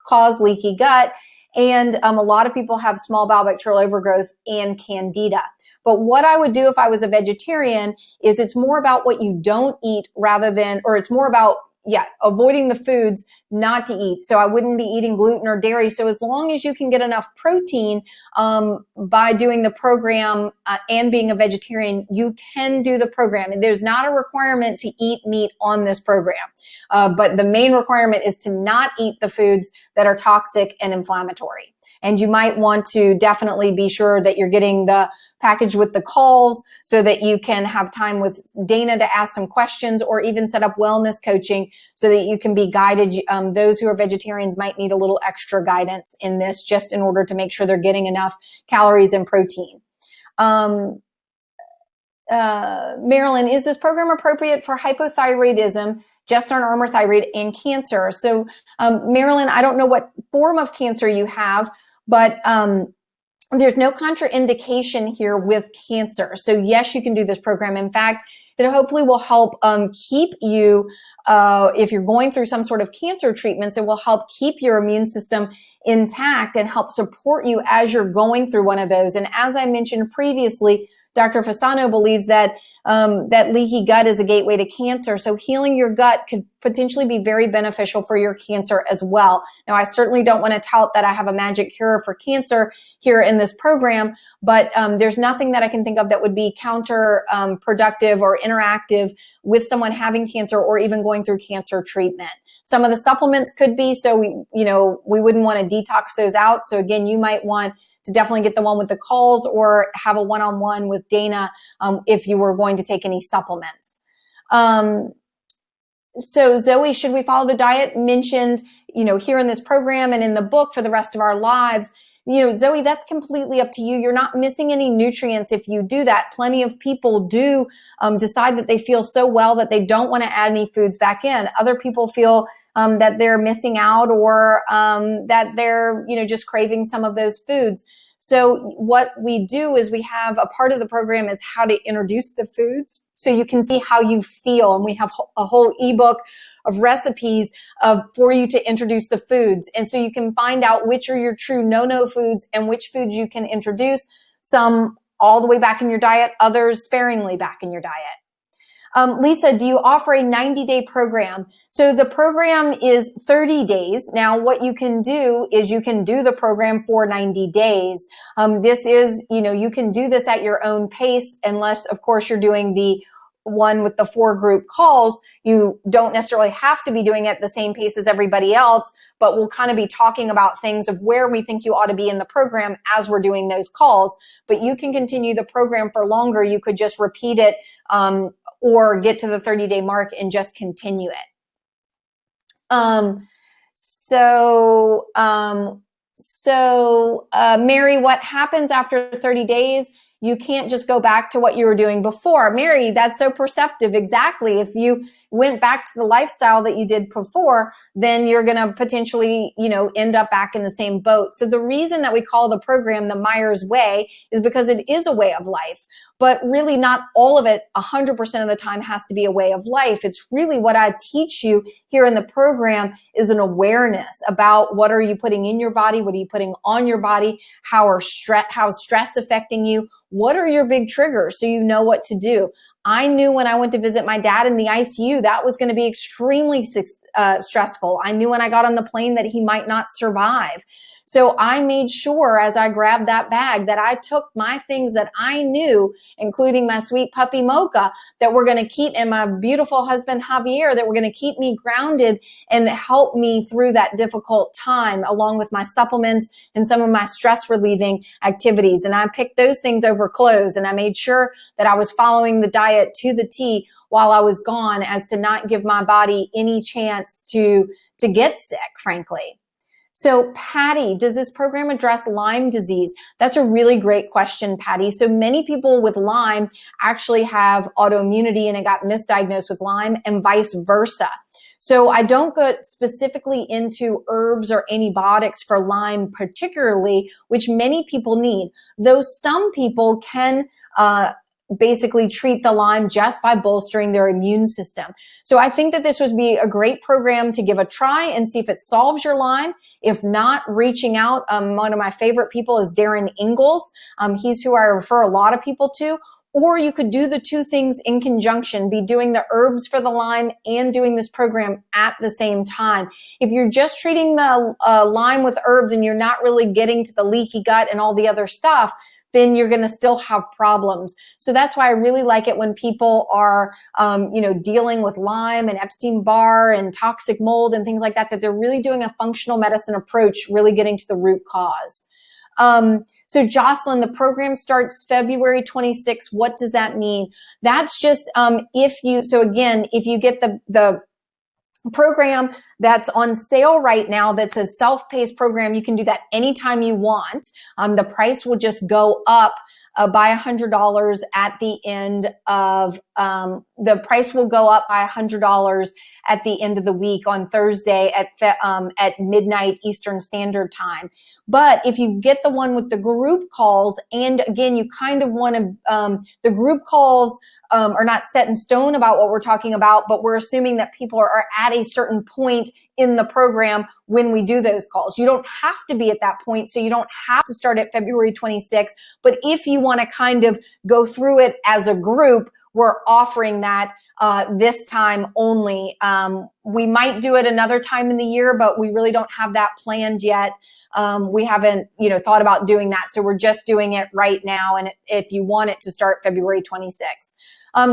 cause leaky gut. And a lot of people have small bowel bacterial overgrowth and candida. But what I would do if I was a vegetarian is it's more about what you don't eat rather than, or it's more about avoiding the foods not to eat. So I wouldn't be eating gluten or dairy. So as long as you can get enough protein by doing the program and being a vegetarian, you can do the program. And there's not a requirement to eat meat on this program. But the main requirement is to not eat the foods that are toxic and inflammatory. And you might want to definitely be sure that you're getting the package with the calls so that you can have time with Dana to ask some questions, or even set up wellness coaching so that you can be guided. Those who are vegetarians might need a little extra guidance in this, just in order to make sure they're getting enough calories and protein. Marilyn, is this program appropriate for hypothyroidism, just on Armour Thyroid, and cancer? So Marilyn, I don't know what form of cancer you have, but there's no contraindication here with cancer. So yes, you can do this program. In fact, it hopefully will help keep you, if you're going through some sort of cancer treatments, it will help keep your immune system intact and help support you as you're going through one of those. And as I mentioned previously, Dr. Fasano believes that that leaky gut is a gateway to cancer. So healing your gut could potentially be very beneficial for your cancer as well. Now, I certainly don't want to tout that I have a magic cure for cancer here in this program, but there's nothing that I can think of that would be counterproductive or interactive with someone having cancer or even going through cancer treatment. Some of the supplements could be, so we wouldn't want to detox those out. So again, you might want to definitely get the one with the calls or have a one-on-one with Dana if you were going to take any supplements. So Zoe, should we follow the diet mentioned, here in this program and in the book for the rest of our lives? Zoe, that's completely up to you. You're not missing any nutrients if you do that. Plenty of people do decide that they feel so well that they don't want to add any foods back in. Other people feel that they're missing out or that they're, just craving some of those foods. So what we do is we have a part of the program is how to introduce the foods so you can see how you feel. And we have a whole ebook of recipes for you to introduce the foods. And so you can find out which are your true no-no foods and which foods you can introduce, some all the way back in your diet, others sparingly back in your diet. Lisa, do you offer a 90-day program? So the program is 30 days. Now, what you can do is you can do the program for 90 days. This is, you can do this at your own pace unless, of course, you're doing the one with the 4 group calls. You don't necessarily have to be doing it at the same pace as everybody else, but we'll kind of be talking about things of where we think you ought to be in the program as we're doing those calls. But you can continue the program for longer. You could just repeat it or get to the 30-day mark and just continue it. Mary, what happens after 30 days? You can't just go back to what you were doing before. Mary, that's so perceptive. Exactly. If you went back to the lifestyle that you did before, then you're going to potentially, end up back in the same boat. So the reason that we call the program the Myers Way is because it is a way of life. But really not all of it 100% of the time has to be a way of life. It's really what I teach you here in the program is an awareness about what are you putting in your body, what are you putting on your body, how stress affecting you, what are your big triggers so you know what to do. I knew when I went to visit my dad in the ICU, that was going to be extremely stressful. I knew when I got on the plane that he might not survive. So I made sure as I grabbed that bag that I took my things that I knew, including my sweet puppy Mocha, that were going to keep, and my beautiful husband Javier, that were going to keep me grounded and help me through that difficult time, along with my supplements and some of my stress relieving activities. And I picked those things over clothes, and I made sure that I was following the diet to the T while I was gone, as to not give my body any chance to get sick, frankly. So Patty, does this program address Lyme disease? That's a really great question, Patty. So many people with Lyme actually have autoimmunity and it got misdiagnosed with Lyme, and vice versa. So I don't go specifically into herbs or antibiotics for Lyme particularly, which many people need, though some people can basically treat the Lyme just by bolstering their immune system. So I think that this would be a great program to give a try and see if it solves your Lyme. If not, reaching out. One of my favorite people is Darren Ingalls. He's who I refer a lot of people to. Or you could do the two things in conjunction, be doing the herbs for the Lyme and doing this program at the same time. If you're just treating the Lyme with herbs and you're not really getting to the leaky gut and all the other stuff, then you're going to still have problems. So that's why I really like it when people are, dealing with Lyme and Epstein-Barr and toxic mold and things like that, that they're really doing a functional medicine approach, really getting to the root cause. So Jocelyn, the program starts February 26th. What does that mean? That's just, if you get the program that's on sale right now, that's a self-paced program, you can do that anytime you want. The price will just go up by $100 at the end of the price will go up by $100 at the end of the week on Thursday at midnight Eastern Standard Time. But if you get the one with the group calls, and again, you kind of want to, the group calls are not set in stone about what we're talking about, but we're assuming that people are at a certain point in the program when we do those calls. You don't have to be at that point, so you don't have to start at February 26th. But if you want to kind of go through it as a group, we're offering that this time only. We might do it another time in the year, but we really don't have that planned yet. We haven't, thought about doing that. So we're just doing it right now. And if you want it to start February 26th.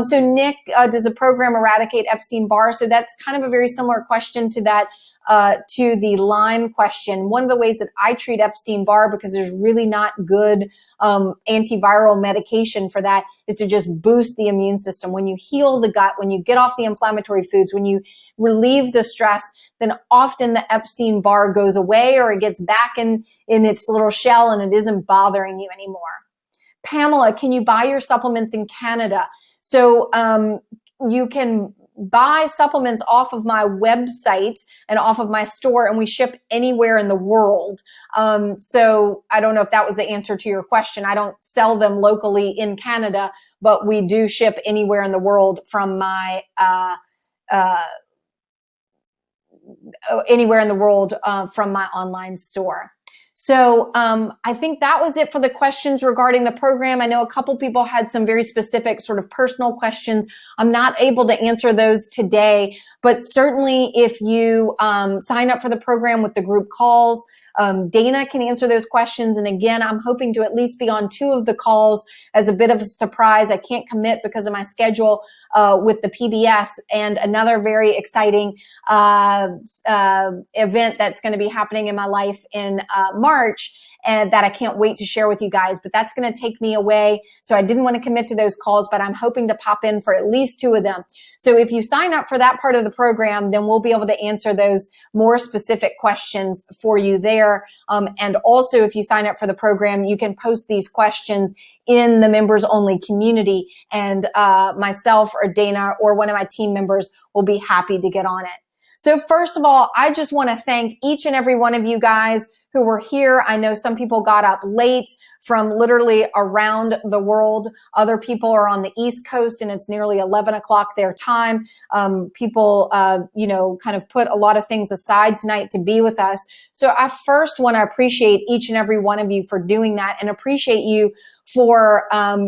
So Nick, does the program eradicate Epstein-Barr? So that's kind of a very similar question to that, to the Lyme question. One of the ways that I treat Epstein-Barr, because there's really not good antiviral medication for that, is to just boost the immune system. When you heal the gut, when you get off the inflammatory foods, when you relieve the stress, then often the Epstein-Barr goes away, or it gets back in its little shell and it isn't bothering you anymore. Pamela, can you buy your supplements in Canada? So you can buy supplements off of my website and off of my store, and we ship anywhere in the world. So I don't know if that was the answer to your question. I don't sell them locally in Canada, but we do ship anywhere in the world from my from my online store. So I think that was it for the questions regarding the program. I know a couple people had some very specific sort of personal questions. I'm not able to answer those today, but certainly if you sign up for the program with the group calls, Dana can answer those questions. And again, I'm hoping to at least be on 2 of the calls as a bit of a surprise. I can't commit because of my schedule with the PBS, and another very exciting event that's going to be happening in my life in March, and that I can't wait to share with you guys. But that's going to take me away. So I didn't want to commit to those calls, but I'm hoping to pop in for at least 2 of them. So if you sign up for that part of the program, then we'll be able to answer those more specific questions for you there. And also, if you sign up for the program, you can post these questions in the members only community, and myself or Dana or one of my team members will be happy to get on it. So first of all, I just want to thank each and every one of you guys who were here. I know some people got up late from literally around the world. Other people are on the East Coast and it's nearly 11 o'clock their time. People, kind of put a lot of things aside tonight to be with us. So I first want to appreciate each and every one of you for doing that, and appreciate you for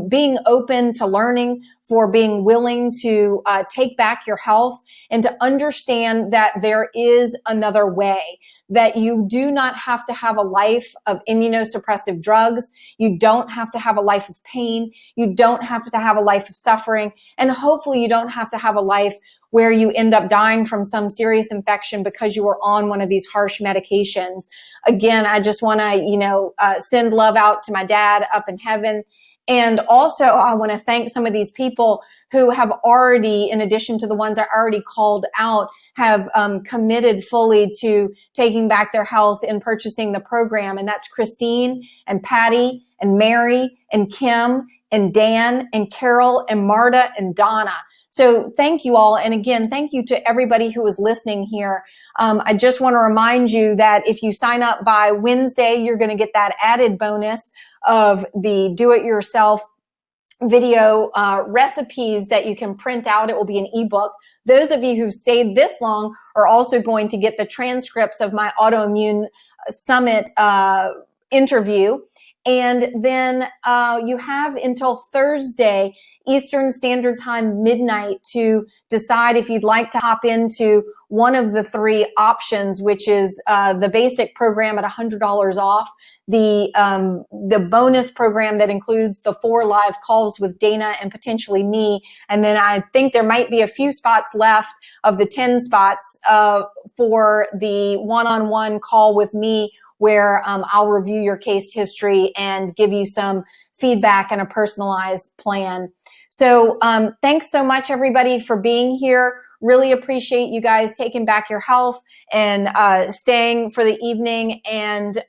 being open to learning, for being willing to take back your health, and to understand that there is another way, that you do not have to have a life of immunosuppressive drugs. You don't have to have a life of pain. You don't have to have a life of suffering. And hopefully you don't have to have a life where you end up dying from some serious infection because you were on one of these harsh medications. Again, I just want to, send love out to my dad up in heaven. And also, I want to thank some of these people who have already, in addition to the ones I already called out, have committed fully to taking back their health and purchasing the program. And that's Christine and Patty and Mary and Kim and Dan and Carol and Marta and Donna. So thank you all. And again, thank you to everybody who is listening here. I just want to remind you that if you sign up by Wednesday, you're going to get that added bonus of the do-it-yourself video recipes that you can print out. It will be an ebook. Those of you who've stayed this long are also going to get the transcripts of my autoimmune summit interview. And then you have until Thursday, Eastern Standard Time, midnight, to decide if you'd like to hop into one of the 3 options, which is the basic program at $100 off, the bonus program that includes the 4 live calls with Dana and potentially me. And then I think there might be a few spots left of the 10 spots for the one-on-one call with me, where I'll review your case history and give you some feedback and a personalized plan. So thanks so much, everybody, for being here. Really appreciate you guys taking back your health and staying for the evening. And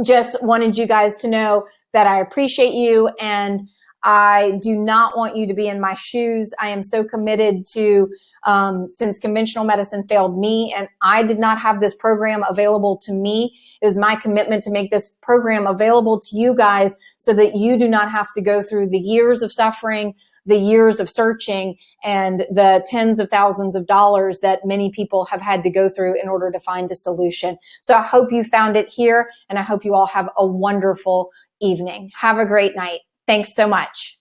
just wanted you guys to know that I appreciate you, and I do not want you to be in my shoes. I am so committed to, since conventional medicine failed me and I did not have this program available to me, it is my commitment to make this program available to you guys so that you do not have to go through the years of suffering, the years of searching, and the tens of thousands of dollars that many people have had to go through in order to find a solution. So I hope you found it here, and I hope you all have a wonderful evening. Have a great night. Thanks so much.